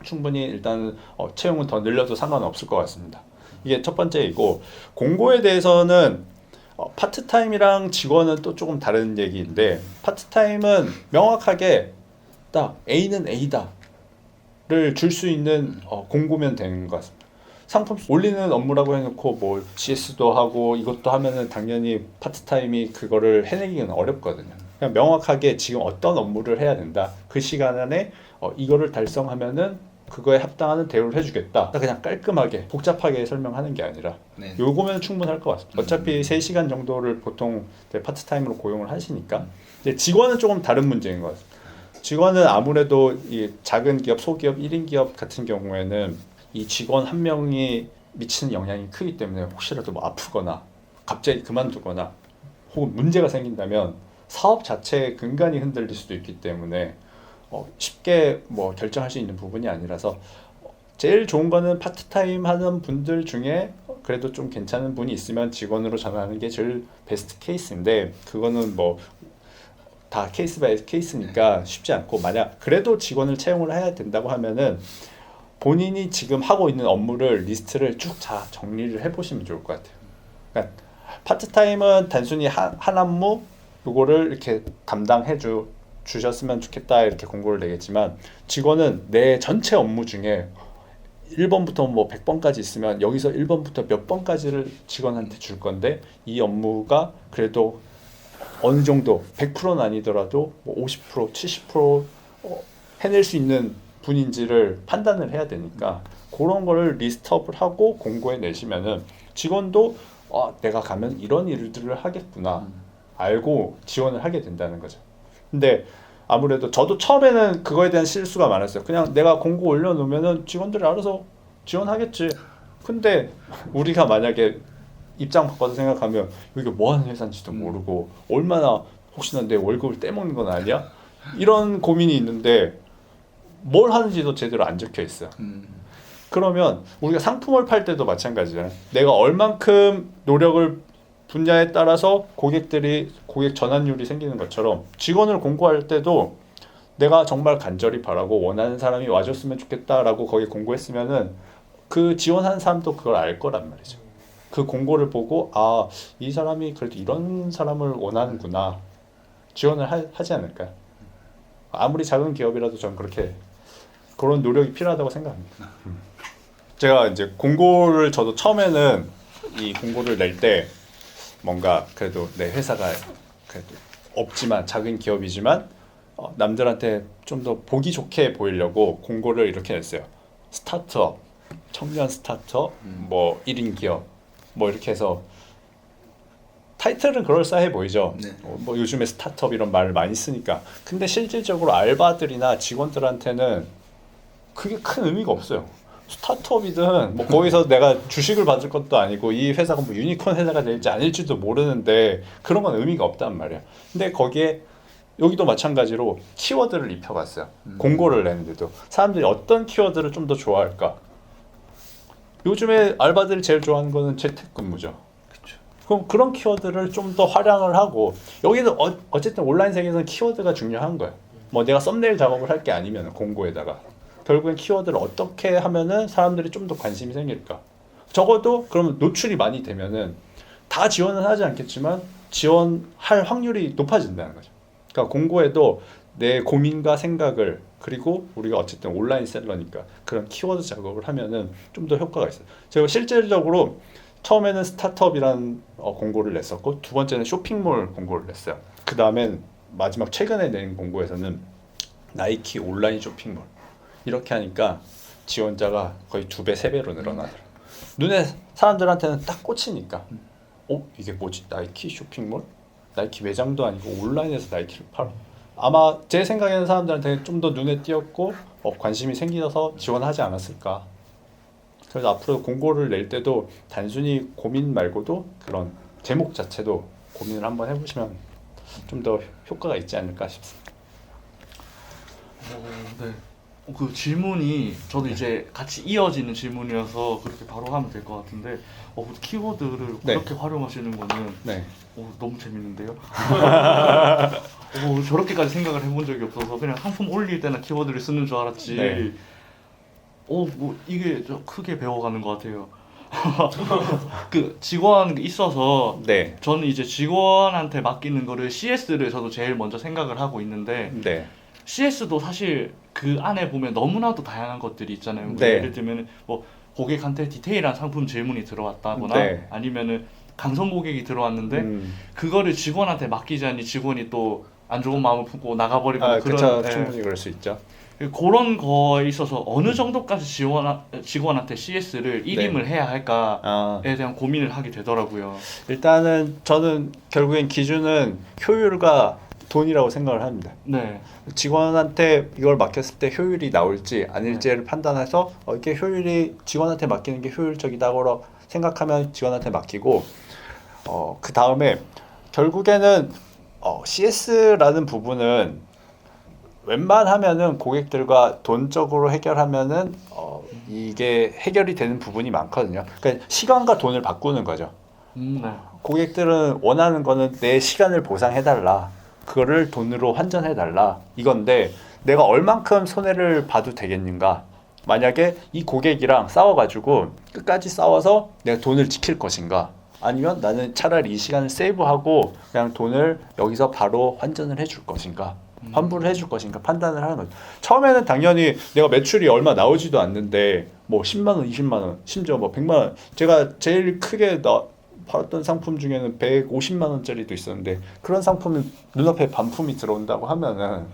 충분히 일단 채용은 더 늘려도 상관없을 것 같습니다. 이게 첫 번째이고, 공고에 대해서는 파트타임이랑 직원은 또 조금 다른 얘기인데, 파트타임은 명확하게 딱 A는 A다 를 줄 수 있는 공고면 되는 것 같습니다. 상품 올리는 업무라고 해놓고 뭐 GS도 하고 이것도 하면은 당연히 파트타임이 그거를 해내기는 어렵거든요. 그냥 명확하게 지금 어떤 업무를 해야 된다. 그 시간 안에 이거를 달성하면은 그거에 합당하는 대우를 해주겠다. 그냥 깔끔하게 복잡하게 설명하는 게 아니라 네. 요거면 충분할 것 같습니다. 어차피 3시간 정도를 보통 파트타임으로 고용을 하시니까. 이제 직원은 조금 다른 문제인 것 같습니다. 직원은 아무래도 이 작은 기업, 소기업, 1인 기업 같은 경우에는 이 직원 한 명이 미치는 영향이 크기 때문에 혹시라도 뭐 아프거나 갑자기 그만두거나 혹은 문제가 생긴다면 사업 자체의 근간이 흔들릴 수도 있기 때문에 쉽게 뭐 결정할 수 있는 부분이 아니라서 제일 좋은 거는 파트타임 하는 분들 중에 그래도 좀 괜찮은 분이 있으면 직원으로 전환하는 게 제일 베스트 케이스인데 그거는 뭐 다 케이스 바이 케이스니까 쉽지 않고 만약 그래도 직원을 채용을 해야 된다고 하면은 본인이 지금 하고 있는 업무를 리스트를 쭉 다 정리를 해보시면 좋을 것 같아요. 그러니까 파트타임은 단순히 한 업무 요거를 이렇게 담당해 주셨으면 좋겠다 이렇게 공고를 내겠지만 직원은 내 전체 업무 중에 1번부터 뭐 100번까지 있으면 여기서 1번부터 몇 번까지를 직원한테 줄 건데 이 업무가 그래도 어느 정도 100%는 아니더라도 뭐 50%, 70% 해낼 수 있는 분인지를 판단을 해야 되니까 그런 거를 리스트업을 하고 공고에 내시면은 직원도 내가 가면 이런 일들을 하겠구나 알고 지원을 하게 된다는 거죠. 근데 아무래도 저도 처음에는 그거에 대한 실수가 많았어요. 그냥 내가 공고 올려놓으면은 직원들이 알아서 지원하겠지. 근데 우리가 만약에 입장 바꿔서 생각하면 이게 뭐 하는 회사인지도 모르고 얼마나 혹시나 내 월급을 떼먹는 건 아니야? 이런 고민이 있는데 뭘 하는지도 제대로 안 적혀 있어요. 그러면 우리가 상품을 팔 때도 마찬가지잖아요. 내가 얼만큼 노력을 분야에 따라서 고객 전환율이 생기는 것처럼 직원을 공고할 때도 내가 정말 간절히 바라고 원하는 사람이 와줬으면 좋겠다라고 거기 공고했으면은 그 지원하는 사람도 그걸 알 거란 말이죠. 그 공고를 보고 이 사람이 그래도 이런 사람을 원하는구나 지원을 하지 않을까요? 아무리 작은 기업이라도 전 그렇게 그런 노력이 필요하다고 생각합니다. 제가 이제 공고를 저도 처음에는 이 공고를 낼 때 뭔가 그래도 내 회사가 그래도 없지만 작은 기업이지만 남들한테 좀 더 보기 좋게 보이려고 공고를 이렇게 냈어요. 스타트업, 청년 스타트업, 뭐 1인 기업 뭐 이렇게 해서 타이틀은 그럴싸해 보이죠. 네. 뭐 요즘에 스타트업 이런 말을 많이 쓰니까. 근데 실질적으로 알바들이나 직원들한테는 그게 큰 의미가 없어요. 스타트업이든 뭐 거기서 내가 주식을 받을 것도 아니고 이 회사가 뭐 유니콘 회사가 될지 아닐지도 모르는데 그런 건 의미가 없단 말이야. 근데 거기에 여기도 마찬가지로 키워드를 입혀봤어요. 공고를 내는데도 사람들이 어떤 키워드를 좀 더 좋아할까? 요즘에 알바들이 제일 좋아하는 거는 재택근무죠. 그럼 그런 키워드를 좀 더 활용을 하고 여기는 어쨌든 온라인 세계에서는 키워드가 중요한 거예요. 뭐 내가 썸네일 작업을 할 게 아니면 공고에다가 결국엔 키워드를 어떻게 하면은 사람들이 좀 더 관심이 생길까? 적어도 그러면 노출이 많이 되면은 다 지원은 하지 않겠지만 지원할 확률이 높아진다는 거죠. 그러니까 공고에도 내 고민과 생각을 그리고 우리가 어쨌든 온라인 셀러니까 그런 키워드 작업을 하면은 좀 더 효과가 있어요. 제가 실질적으로 처음에는 스타트업이라는 공고를 냈었고 두 번째는 쇼핑몰 공고를 냈어요. 그 다음엔 마지막 최근에 낸 공고에서는 나이키 온라인 쇼핑몰 이렇게 하니까 지원자가 거의 2배, 3배로 늘어나더라고요. 눈에 사람들한테는 딱 꽂히니까 이게 뭐지? 나이키 쇼핑몰? 나이키 매장도 아니고 온라인에서 나이키를 팔아. 아마 제 생각에는 사람들한테 좀 더 눈에 띄었고 관심이 생겨서 지원하지 않았을까. 그래서 앞으로 공고를 낼 때도 단순히 고민 말고도 그런 제목 자체도 고민을 한번 해보시면 좀 더 효과가 있지 않을까 싶습니다. 네. 그 질문이 저도 이제 같이 이어지는 질문이어서 그렇게 바로 하면 될 것 같은데 키워드를 네. 그렇게 활용하시는 거는 네. 너무 재밌는데요. 저렇게까지 생각을 해본 적이 없어서 그냥 상품 올릴 때나 키워드를 쓰는 줄 알았지. 네. 뭐 이게 좀 크게 배워가는 것 같아요. 그 직원 있어서 네. 저는 이제 직원한테 맡기는 거를 CS를 저도 제일 먼저 생각을 하고 있는데 네. CS도 사실 그 안에 보면 너무나도 다양한 것들이 있잖아요. 네. 예를 들면 뭐 고객한테 디테일한 상품 질문이 들어왔다거나 네. 아니면은 강성 고객이 들어왔는데 그거를 직원한테 맡기자니 직원이 또 안 좋은 마음을 품고 나가버리거나 그렇죠. 그런 충분히 그럴 수 있죠. 그런 거에 있어서 어느 정도까지 직원한테 CS를 일임을 해야 할까에 대한 고민을 하게 되더라고요. 일단은 저는 결국엔 기준은 효율과 돈이라고 생각을 합니다. 네. 직원한테 이걸 맡겼을 때 효율이 나올지 아닐지를 판단해서 이게 효율이 직원한테 맡기는 게 효율적이다고 생각하면 직원한테 맡기고 그 다음에 결국에는 CS라는 부분은 웬만하면은 고객들과 돈적으로 해결하면은 이게 해결이 되는 부분이 많거든요. 그러니까 시간과 돈을 바꾸는 거죠. 네. 고객들은 원하는 거는 내 시간을 보상해달라. 그거를 돈으로 환전해달라. 이건데 내가 얼만큼 손해를 봐도 되겠는가? 만약에 이 고객이랑 싸워가지고 끝까지 싸워서 내가 돈을 지킬 것인가? 아니면 나는 차라리 이 시간을 세이브하고 그냥 돈을 여기서 바로 환전을 해줄 것인가? 환불을 해줄 것인가 판단을 하는 거죠. 처음에는 당연히 내가 매출이 얼마 나오지도 않는데 뭐 10만 원, 20만 원, 심지어 뭐 100만 원. 제가 제일 크게 팔았던 상품 중에는 150만 원짜리도 있었는데 그런 상품은 눈앞에 반품이 들어온다고 하면은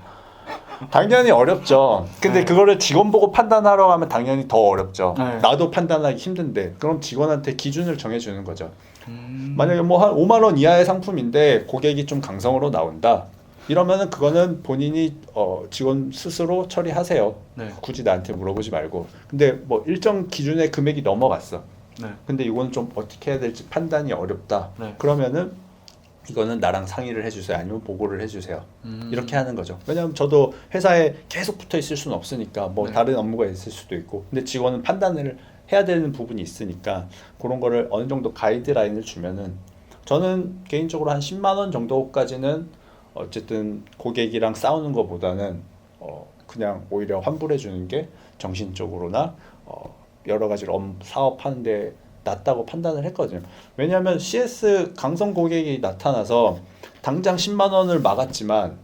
당연히 어렵죠. 근데 그거를 직원 보고 판단하러 하면 당연히 더 어렵죠. 네. 나도 판단하기 힘든데 그럼 직원한테 기준을 정해주는 거죠. 만약에 뭐 한 5만 원 이하의 상품인데 고객이 좀 강성으로 나온다. 이러면은 그거는 본인이 직원 스스로 처리하세요. 네. 굳이 나한테 물어보지 말고. 근데 뭐 일정 기준의 금액이 넘어갔어. 네. 근데 이거는 좀 어떻게 해야 될지 판단이 어렵다. 네. 그러면은 이거는 나랑 상의를 해주세요. 아니면 보고를 해주세요. 이렇게 하는 거죠. 왜냐하면 저도 회사에 계속 붙어 있을 수는 없으니까 뭐 네. 다른 업무가 있을 수도 있고. 근데 직원은 판단을 해야 되는 부분이 있으니까 그런 거를 어느 정도 가이드라인을 주면은 저는 개인적으로 한 10만 원 정도까지는 어쨌든 고객이랑 싸우는 것보다는 그냥 오히려 환불해 주는 게 정신적으로나 여러 가지로 사업하는데 낫다고 판단을 했거든요. 왜냐하면 CS 강성 고객이 나타나서 당장 10만 원을 막았지만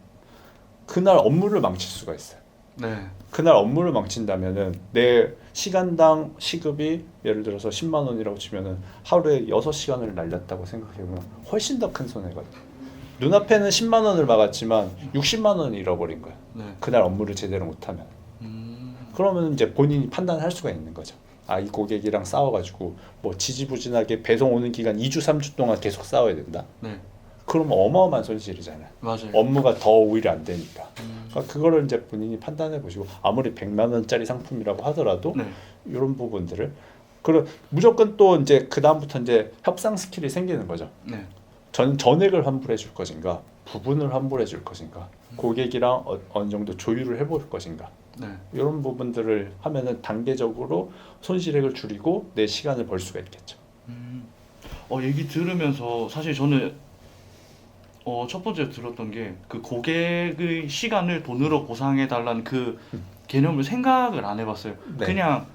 그날 업무를 망칠 수가 있어요. 네. 그날 업무를 망친다면은 내 시간당 시급이 예를 들어서 10만 원이라고 치면은 하루에 6시간을 날렸다고 생각해보면 훨씬 더 큰 손해거든요. 눈앞에는 10만 원을 막았지만 60만 원을 잃어버린 거야. 네. 그날 업무를 제대로 못하면. 그러면 이제 본인이 판단할 수가 있는 거죠. 아, 이 고객이랑 싸워가지고 뭐 지지부진하게 배송 오는 기간 2주 3주 동안 계속 싸워야 된다. 네. 그러면 어마어마한 손실이잖아요. 맞아요. 업무가 더 오히려 안 되니까. 그러니까 그거를 이제 본인이 판단해 보시고 아무리 100만 원짜리 상품이라고 하더라도 네. 이런 부분들을 무조건 또 이제 그 다음부터 이제 협상 스킬이 생기는 거죠. 네. 전액을 환불해 줄 것인가, 부분을 환불해 줄 것인가, 고객이랑 어느 정도 조율을 해볼 것인가. 네. 이런 부분들을 하면은 단계적으로 손실액을 줄이고 내 시간을 벌 수가 있겠죠. 얘기 들으면서 사실 저는 첫 번째 들었던 게 그 고객의 시간을 돈으로 보상해 달라는 그 개념을 생각을 안 해봤어요. 네. 그냥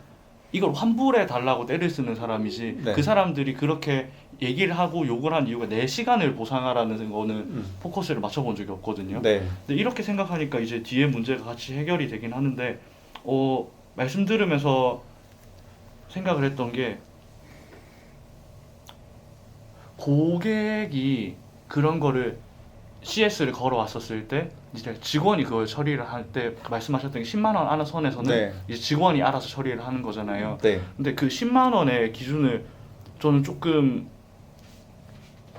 이걸 환불해 달라고 때를 쓰는 사람이지 네. 그 사람들이 그렇게 얘기를 하고 욕을 한 이유가 내 시간을 보상하라는 거는 포커스를 맞춰본 적이 없거든요. 네. 근데 이렇게 생각하니까 이제 뒤에 문제가 같이 해결이 되긴 하는데 말씀 들으면서 생각을 했던 게 고객이 그런 거를 CS를 걸어왔었을 때 이제 직원이 그걸 처리를 할 때 말씀하셨던 게 10만 원 안선에서는 네. 이제 직원이 알아서 처리를 하는 거잖아요. 네. 근데 근데 그 10만 원의 기준을 저는 조금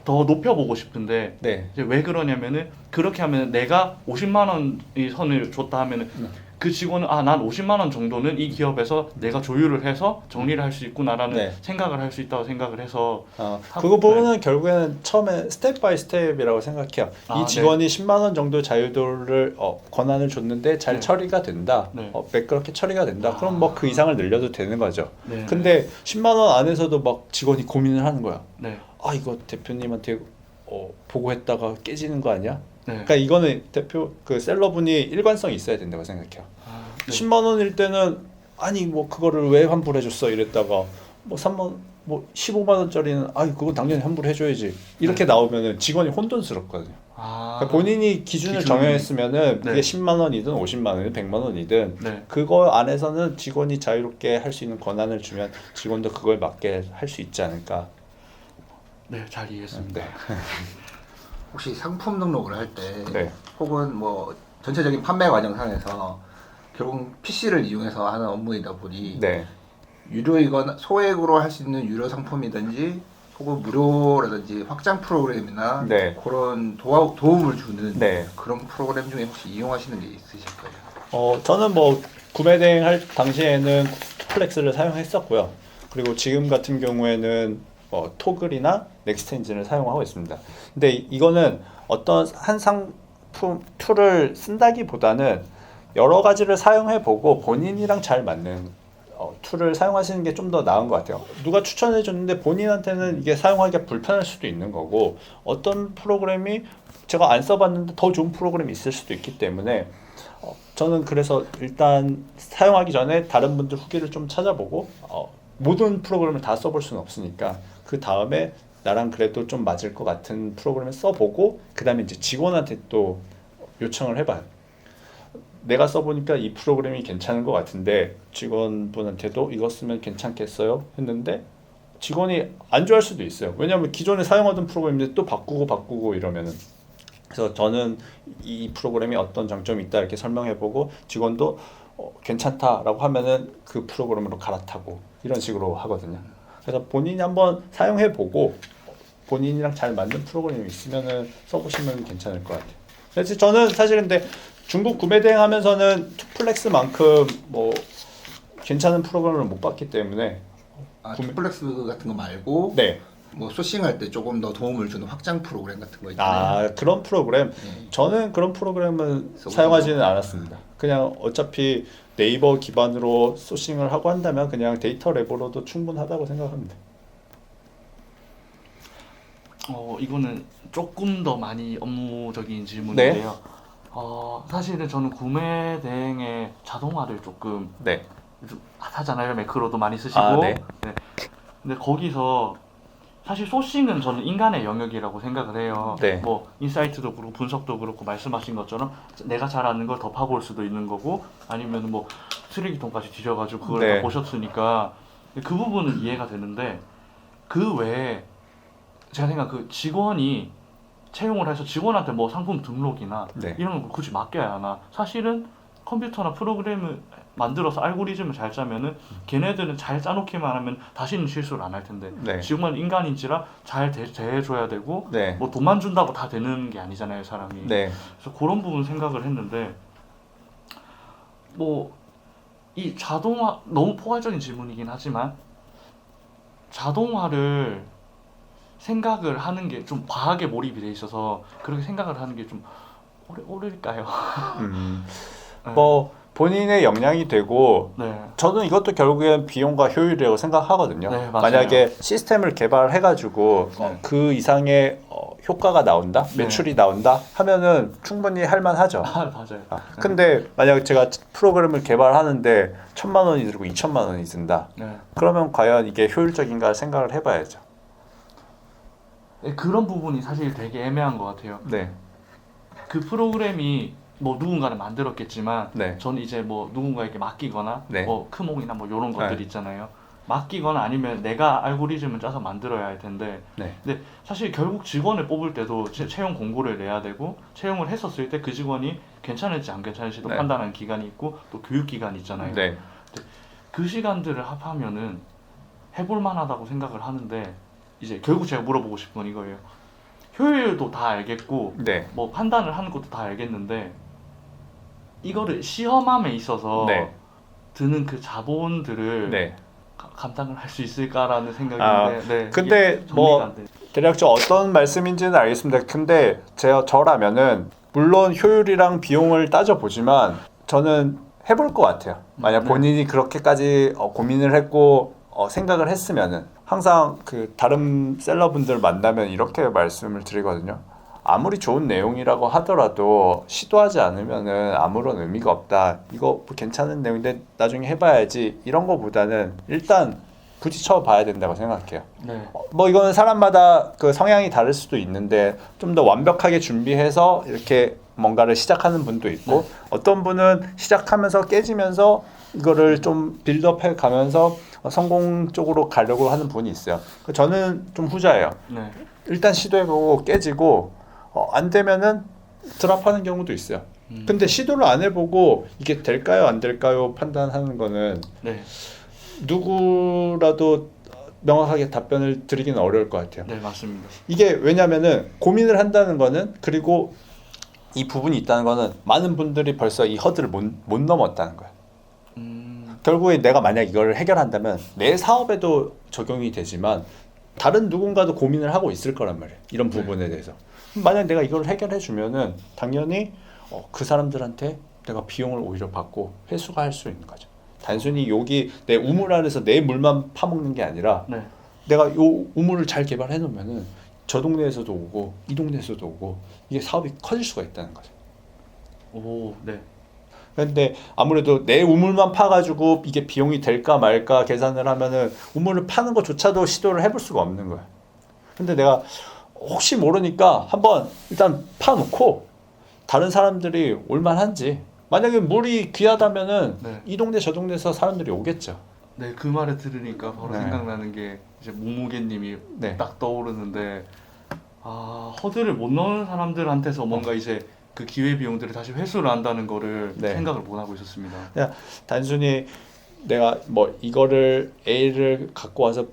더 높여보고 싶은데 네. 이제 왜 그러냐면은 그렇게 하면 내가 50만 원의 선을 줬다 하면은 그 직원은 난 50만 원 정도는 이 기업에서 내가 조율을 해서 정리를 할 수 있구나라는 네. 생각을 할 수 있다고 생각을 해서 그거 보면은 결국에는 처음에 스텝 바이 스텝이라고 생각해요. 이 직원이 10만 원 정도 자유도를 권한을 줬는데 잘 네. 처리가 된다. 네. 매끄럽게 처리가 된다. 그럼 뭐 그 이상을 늘려도 되는 거죠. 네. 근데 10만 원 안에서도 막 직원이 고민을 하는 거야. 네. 이거 대표님한테 보고했다가 깨지는 거 아니야? 네. 그러니까 이거는 대표 그 셀러분이 일관성이 있어야 된다고 생각해요. 네. 10만 원일 때는 아니 뭐 그거를 왜 환불해 줬어 이랬다가 뭐 3만 뭐 15만 원짜리는 그건 당연히 환불해 줘야지 이렇게 네. 나오면은 직원이 혼돈스럽거든요. 아, 그러니까 본인이 기준을 기준이- 정했으면은 그게 네. 10만 원이든 50만 원이든 100만 원이든 네. 그거 안에서는 직원이 자유롭게 할 수 있는 권한을 주면 직원도 그걸 맞게 할 수 있지 않을까. 네, 잘 이해했습니다. 네. 혹시 상품 등록을 할 때 네. 혹은 뭐 전체적인 판매 과정상에서 결국 PC를 이용해서 하는 업무이다 보니 네. 유료이거나 소액으로 할 수 있는 유료 상품이든지 혹은 무료라든지 확장 프로그램이나 네. 그런 도움을 주는 네. 그런 프로그램 중에 혹시 이용하시는 게 있으실까요? 저는 뭐 구매 대행할 당시에는 플렉스를 사용했었고요. 그리고 지금 같은 경우에는 토글이나 넥스트 엔진을 사용하고 있습니다. 근데 이거는 어떤 한 상품 툴을 쓴다기보다는 여러 가지를 사용해 보고 본인이랑 잘 맞는 툴을 사용하시는 게 좀 더 나은 것 같아요. 누가 추천해 줬는데 본인한테는 이게 사용하기가 불편할 수도 있는 거고, 어떤 프로그램이 제가 안 써봤는데 더 좋은 프로그램이 있을 수도 있기 때문에 저는 그래서 일단 사용하기 전에 다른 분들 후기를 좀 찾아보고 모든 프로그램을 다 써볼 수는 없으니까 그 다음에 나랑 그래도 좀 맞을 것 같은 프로그램을 써보고 그 다음에 이제 직원한테 또 요청을 해봐요. 내가 써보니까 이 프로그램이 괜찮은 것 같은데 직원분한테도 이거 쓰면 괜찮겠어요? 했는데 직원이 안 좋아할 수도 있어요. 왜냐하면 기존에 사용하던 프로그램인데 또 바꾸고 이러면은. 그래서 저는 이 프로그램이 어떤 장점이 있다 이렇게 설명해보고 직원도 괜찮다라고 하면은 그 프로그램으로 갈아타고 이런 식으로 하거든요. 그래서 본인이 한번 사용해보고 본인이랑 잘 맞는 프로그램이 있으면은 써보시면 괜찮을 것 같아요. 그래서 저는 사실 근데 중국 구매 대행하면서는 투플렉스만큼 뭐 괜찮은 프로그램을 못 봤기 때문에 투플렉스 같은 거 말고 네. 뭐 소싱할 때 조금 더 도움을 주는 확장 프로그램 같은 거 있잖아요. 그런 프로그램 저는 그런 프로그램은 사용하지는 않았습니다. 그냥 어차피 네이버 기반으로 소싱을 하고 한다면 그냥 데이터 랩으로도 충분하다고 생각합니다. 이거는 조금 더 많이 업무적인 질문인데요. 사실은 저는 구매 대행의 자동화를 조금 네. 하잖아요. 매크로도 많이 쓰시고. 네. 네. 근데 거기서 사실 소싱은 저는 인간의 영역이라고 생각을 해요. 네. 뭐 인사이트도 그렇고 분석도 그렇고 말씀하신 것처럼 내가 잘 아는 걸 더 파볼 수도 있는 거고 아니면 뭐 쓰레기통까지 뒤져가지고 그걸 네. 다 보셨으니까 그 부분은 이해가 되는데 그 외에 제가 생각 그 직원이 채용을 해서 직원한테 뭐 상품 등록이나 네. 이런 걸 굳이 맡겨야 하나? 사실은 컴퓨터나 프로그램을 만들어서 알고리즘을 잘 짜면은 걔네들은 잘 짜놓기만 하면 다시는 실수를 안 할 텐데 네. 지금은 인간인지라 잘 대해줘야 되고 네. 뭐 돈만 준다고 다 되는 게 아니잖아요 사람이. 네. 그래서 그런 부분 생각을 했는데 뭐 이 자동화 너무 포괄적인 질문이긴 하지만 자동화를 생각을 하는 게 좀 과하게 몰입이 돼 있어서 그렇게 생각을 하는 게 좀 오래일까요? 뭐 본인의 역량이 되고 네. 저는 이것도 결국엔 비용과 효율이라고 생각하거든요. 네, 맞아요. 만약에 시스템을 개발해가지고 네. 그 이상의 효과가 나온다, 네. 매출이 나온다 하면은 충분히 할만하죠. 맞아요. 근데 만약에 제가 프로그램을 개발하는데 1,000만 원이 들고 2,000만 원이 든다. 네. 그러면 과연 이게 효율적인가 생각을 해봐야죠. 네, 그런 부분이 사실 되게 애매한 것 같아요. 네, 그 프로그램이 뭐 누군가는 만들었겠지만 네. 저는 이제 뭐 누군가에게 맡기거나 네. 뭐 크몽이나 뭐 이런 것들 네. 있잖아요. 맡기거나 아니면 내가 알고리즘을 짜서 만들어야 할 텐데 네. 근데 사실 결국 직원을 뽑을 때도 채용 공고를 내야 되고 채용을 했었을 때 그 직원이 괜찮을지 안 괜찮을지도 네. 판단하는 기간이 있고 또 교육 기간이 있잖아요. 네. 그 시간들을 합하면은 해볼 만하다고 생각을 하는데 이제 결국 제가 물어보고 싶은 건 이거예요. 효율도 다 알겠고 네. 뭐 판단을 하는 것도 다 알겠는데 이거를 시험함에 있어서 네. 드는 그 자본들을 네. 감당을 할 수 있을까라는 생각인데 네, 근데 이게 뭐 정리가 안 돼. 대략적 어떤 말씀인지는 알겠습니다. 근데 저라면은 물론 효율이랑 비용을 따져보지만 저는 해볼 것 같아요. 만약 본인이 그렇게까지 고민을 했고 생각을 했으면은 항상 그 다른 셀러분들 만나면 이렇게 말씀을 드리거든요. 아무리 좋은 내용이라고 하더라도 시도하지 않으면은 아무런 의미가 없다. 이거 뭐 괜찮은 내용인데 나중에 해봐야지. 이런 거보다는 일단 부딪혀 봐야 된다고 생각해요. 네. 뭐 이거는 사람마다 그 성향이 다를 수도 있는데 좀 더 완벽하게 준비해서 이렇게 뭔가를 시작하는 분도 있고 어떤 분은 시작하면서 깨지면서 이거를 좀 빌드업해 가면서 성공 쪽으로 가려고 하는 분이 있어요. 저는 좀 후자예요. 네. 일단 시도해보고 깨지고 안 되면은 드랍하는 경우도 있어요. 근데 시도를 안 해보고 이게 될까요 안 될까요 판단하는 거는 네. 누구라도 명확하게 답변을 드리기는 어려울 것 같아요. 네, 맞습니다. 이게 왜냐면은 고민을 한다는 거는 그리고 이 부분이 있다는 거는 많은 분들이 벌써 이 허들을 못 넘었다는 거예요. 결국에 내가 만약 이걸 해결한다면 내 사업에도 적용이 되지만 다른 누군가도 고민을 하고 있을 거란 말이에요. 이런 부분에 대해서. 만약 내가 이걸 해결해 주면은 당연히 그 사람들한테 내가 비용을 오히려 받고 회수가 할 수 있는 거죠. 단순히 여기 내 우물 안에서 내 물만 파먹는 게 아니라 네. 내가 요 우물을 잘 개발해 놓으면은 저 동네에서도 오고 이 동네에서도 오고 이게 사업이 커질 수가 있다는 거죠. 오, 네. 근데 아무래도 내 우물만 파가지고 이게 비용이 될까 말까 계산을 하면은 우물을 파는 것조차도 시도를 해볼 수가 없는 거야. 근데 내가 혹시 모르니까 한번 일단 파놓고 다른 사람들이 올만한지 만약에 물이 귀하다면은 네. 이 동네 저 동네에서 사람들이 오겠죠. 네, 그 말을 들으니까 바로 네. 생각나는 게 이제 무무개님이 네. 딱 떠오르는데 허들을 못 넣는 사람들한테서 뭔가 이제 그 기회 비용들을 다시 회수를 한다는 거를 네. 생각을 못 하고 있었습니다. 그냥 단순히 내가 뭐 이거를 A를 갖고 와서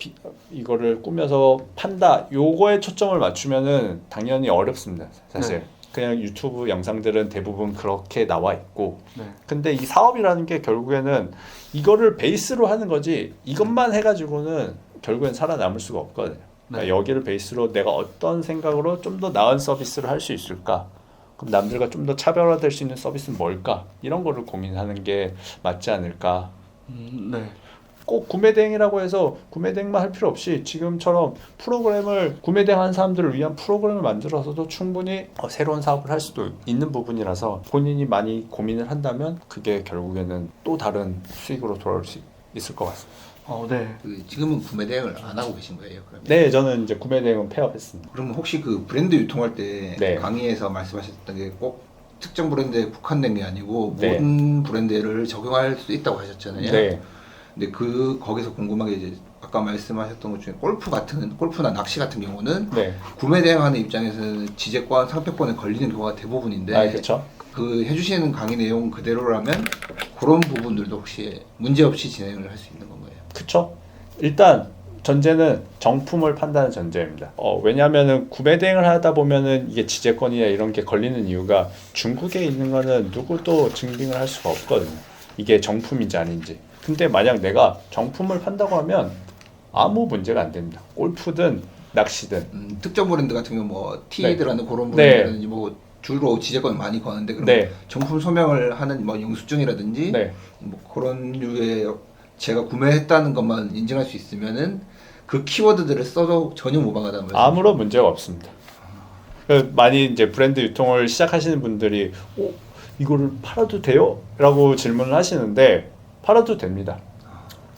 이거를 꾸며서 판다 요거에 초점을 맞추면은 당연히 어렵습니다. 사실. 네. 그냥 유튜브 영상들은 대부분 그렇게 나와 있고 네. 근데 이 사업이라는 게 결국에는 이거를 베이스로 하는 거지 이것만 해가지고는 결국엔 살아남을 수가 없거든요. 그러니까 여기를 베이스로 내가 어떤 생각으로 좀 더 나은 서비스를 할 수 있을까? 그럼 남들과 좀 더 차별화될 수 있는 서비스는 뭘까? 이런 거를 고민하는 게 맞지 않을까? 네. 꼭 구매대행이라고 해서 구매대행만 할 필요 없이 지금처럼 프로그램을 구매대행한 사람들을 위한 프로그램을 만들어서도 충분히 새로운 사업을 할 수도 있는 부분이라서 본인이 많이 고민을 한다면 그게 결국에는 또 다른 수익으로 돌아올 수 있을 것 같습니다. 네. 지금은 구매 대행을 안 하고 계신 거예요? 그러면? 네, 저는 이제 구매대행은 폐업했습니다. 그러면 혹시 그 브랜드 유통할 때 네. 강의에서 말씀하셨던 게 꼭 특정 브랜드에 국한된 게 아니고 네. 모든 브랜드를 적용할 수 있다고 하셨잖아요. 네. 근데 거기서 궁금한 게 이제 아까 말씀하셨던 것 중에 골프나 낚시 같은 경우는 네. 구매 대행하는 입장에서는 지재권, 상표권에 걸리는 경우가 대부분인데 그렇죠. 그 해주시는 강의 내용 그대로라면 그런 부분들도 혹시 문제 없이 진행을 할 수 있는 건가요? 그렇죠. 일단 전제는 정품을 판다는 전제입니다. 왜냐하면은 구매 대행을 하다 보면은 이게 지재권이나 이런 게 걸리는 이유가 중국에 있는 거는 누구도 증빙을 할 수가 없거든요. 이게 정품인지 아닌지. 근데 만약 내가 정품을 판다고 하면 아무 문제가 안 됩니다. 골프든 낚시든. 특정 브랜드 같은 경우 뭐 티에이드라는 그런 네. 브랜드는 뭐 주로 지재권을 많이 거는데 그럼 네. 정품 소명을 하는 뭐 영수증이라든지 네. 뭐 그런 류의 제가 구매했다는 것만 인증할 수 있으면은 그 키워드들을 써도 전혀 무방하다는 말씀. 아무런 문제가 없습니다. 많이 이제 브랜드 유통을 시작하시는 분들이 이거를 팔아도 돼요? 라고 질문을 하시는데 팔아도 됩니다.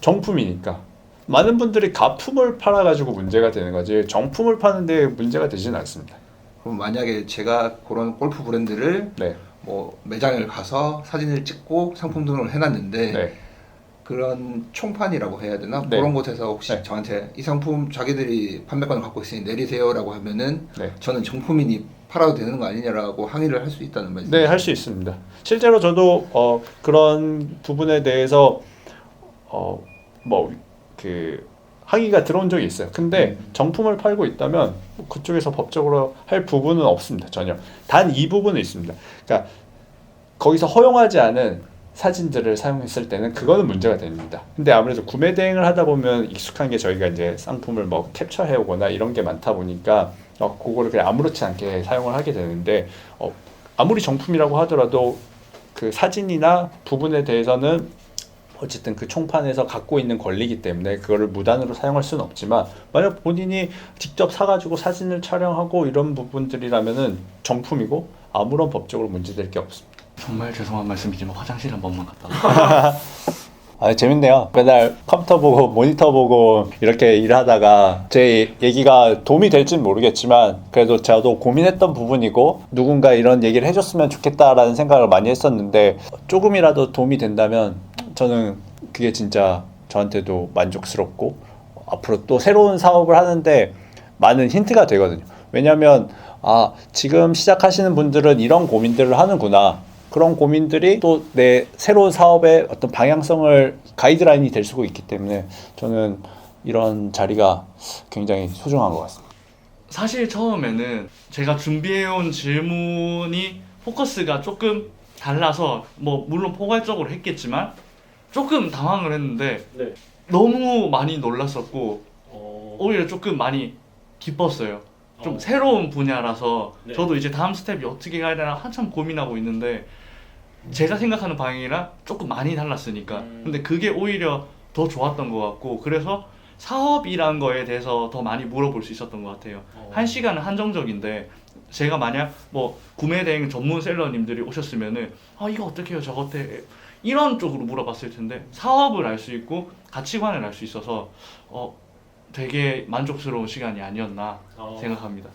정품이니까. 많은 분들이 가품을 팔아가지고 문제가 되는 거지 정품을 파는데 문제가 되지는 않습니다. 그럼 만약에 제가 그런 골프 브랜드를 네. 뭐 매장을 가서 사진을 찍고 상품 등록을 해놨는데 네. 그런 총판이라고 해야 되나? 네. 그런 곳에서 혹시 네. 저한테 이 상품 자기들이 판매권을 갖고 있으니 내리세요라고 하면은 네. 저는 정품이니 팔아도 되는 거 아니냐라고 항의를 할 수 있다는 말이죠. 네, 할 수 있습니다. 실제로 저도 그런 부분에 대해서 항의가 들어온 적이 있어요. 근데 정품을 팔고 있다면 그쪽에서 법적으로 할 부분은 없습니다. 전혀. 단 이 부분은 있습니다. 그러니까 거기서 허용하지 않은 사진들을 사용했을 때는 그거는 문제가 됩니다. 근데 아무래도 구매 대행을 하다 보면 익숙한 게 저희가 이제 상품을 뭐 캡처해 오거나 이런 게 많다 보니까 그거를 그냥 아무렇지 않게 사용을 하게 되는데 아무리 정품이라고 하더라도 그 사진이나 부분에 대해서는 어쨌든 그 총판에서 갖고 있는 권리이기 때문에 그거를 무단으로 사용할 수는 없지만 만약 본인이 직접 사가지고 사진을 촬영하고 이런 부분들이라면은 정품이고 아무런 법적으로 문제될 게 없습니다. 정말 죄송한 말씀이지만 화장실 한 번만 갔다 올게요. 재밌네요. 맨날 컴퓨터 보고 모니터 보고 이렇게 일하다가 제 얘기가 도움이 될지는 모르겠지만 그래도 저도 고민했던 부분이고 누군가 이런 얘기를 해줬으면 좋겠다라는 생각을 많이 했었는데 조금이라도 도움이 된다면 저는 그게 진짜 저한테도 만족스럽고 앞으로 또 새로운 사업을 하는데 많은 힌트가 되거든요. 왜냐하면 지금 시작하시는 분들은 이런 고민들을 하는구나. 그런 고민들이 또 내 새로운 사업의 어떤 방향성을 가이드라인이 될 수가 있기 때문에 저는 이런 자리가 굉장히 소중한 것 같습니다. 사실 처음에는 제가 준비해온 질문이 포커스가 조금 달라서 뭐 물론 포괄적으로 했겠지만 조금 당황을 했는데 네. 너무 많이 놀랐었고 오히려 조금 많이 기뻤어요. 좀 새로운 분야라서 네. 저도 이제 다음 스텝이 어떻게 가야 되나 한참 고민하고 있는데 제가 생각하는 방향이랑 조금 많이 달랐으니까 근데 그게 오히려 더 좋았던 것 같고 그래서 사업이란 거에 대해서 더 많이 물어볼 수 있었던 것 같아요. 1시간은 한정적인데 제가 만약 뭐 구매 대행 전문 셀러님들이 오셨으면은 이거 어떻게 해요 저거 어떻게 이런 쪽으로 물어봤을 텐데 사업을 알 수 있고 가치관을 알 수 있어서 되게 만족스러운 시간이 아니었나 생각합니다.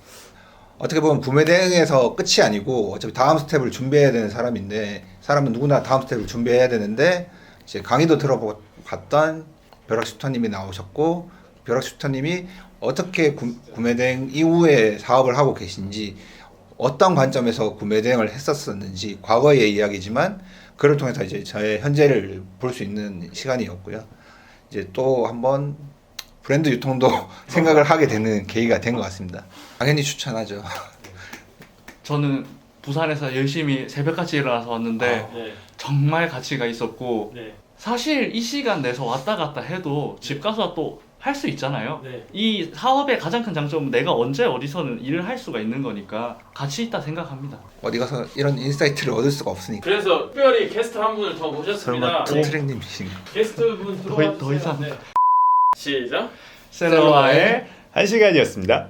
어떻게 보면 구매 대행에서 끝이 아니고 어차피 다음 스텝을 준비해야 되는 사람인데 사람은 누구나 다음 스텝을 준비해야 되는데 이제 강의도 들어봤던 벼락슈터님이 나오셨고 벼락슈터님이 어떻게 구매 대행 이후에 사업을 하고 계신지 어떤 관점에서 구매 대행을 했었었는지 과거의 이야기지만 그를 통해서 이제 저의 현재를 볼 수 있는 시간이었고요. 이제 또 한번 브랜드 유통도 생각을 하게 되는 계기가 된 것 같습니다. 당연히 추천하죠. 저는 부산에서 열심히 새벽같이 일어나서 왔는데 네. 정말 가치가 있었고 네. 사실 이 시간 내서 왔다 갔다 해도 집 가서 또 할 수 있잖아요. 네. 이 사업의 가장 큰 장점은 내가 언제 어디서는 일을 할 수가 있는 거니까 가치 있다 생각합니다. 어디 가서 이런 인사이트를 얻을 수가 없으니까. 그래서 특별히 게스트 한 분을 더 모셨습니다. 설마 투트랙님이신가? 게스트 분 들어와 더 이상. 주세요. 네. 시작. 셀러와의 1시간이었습니다.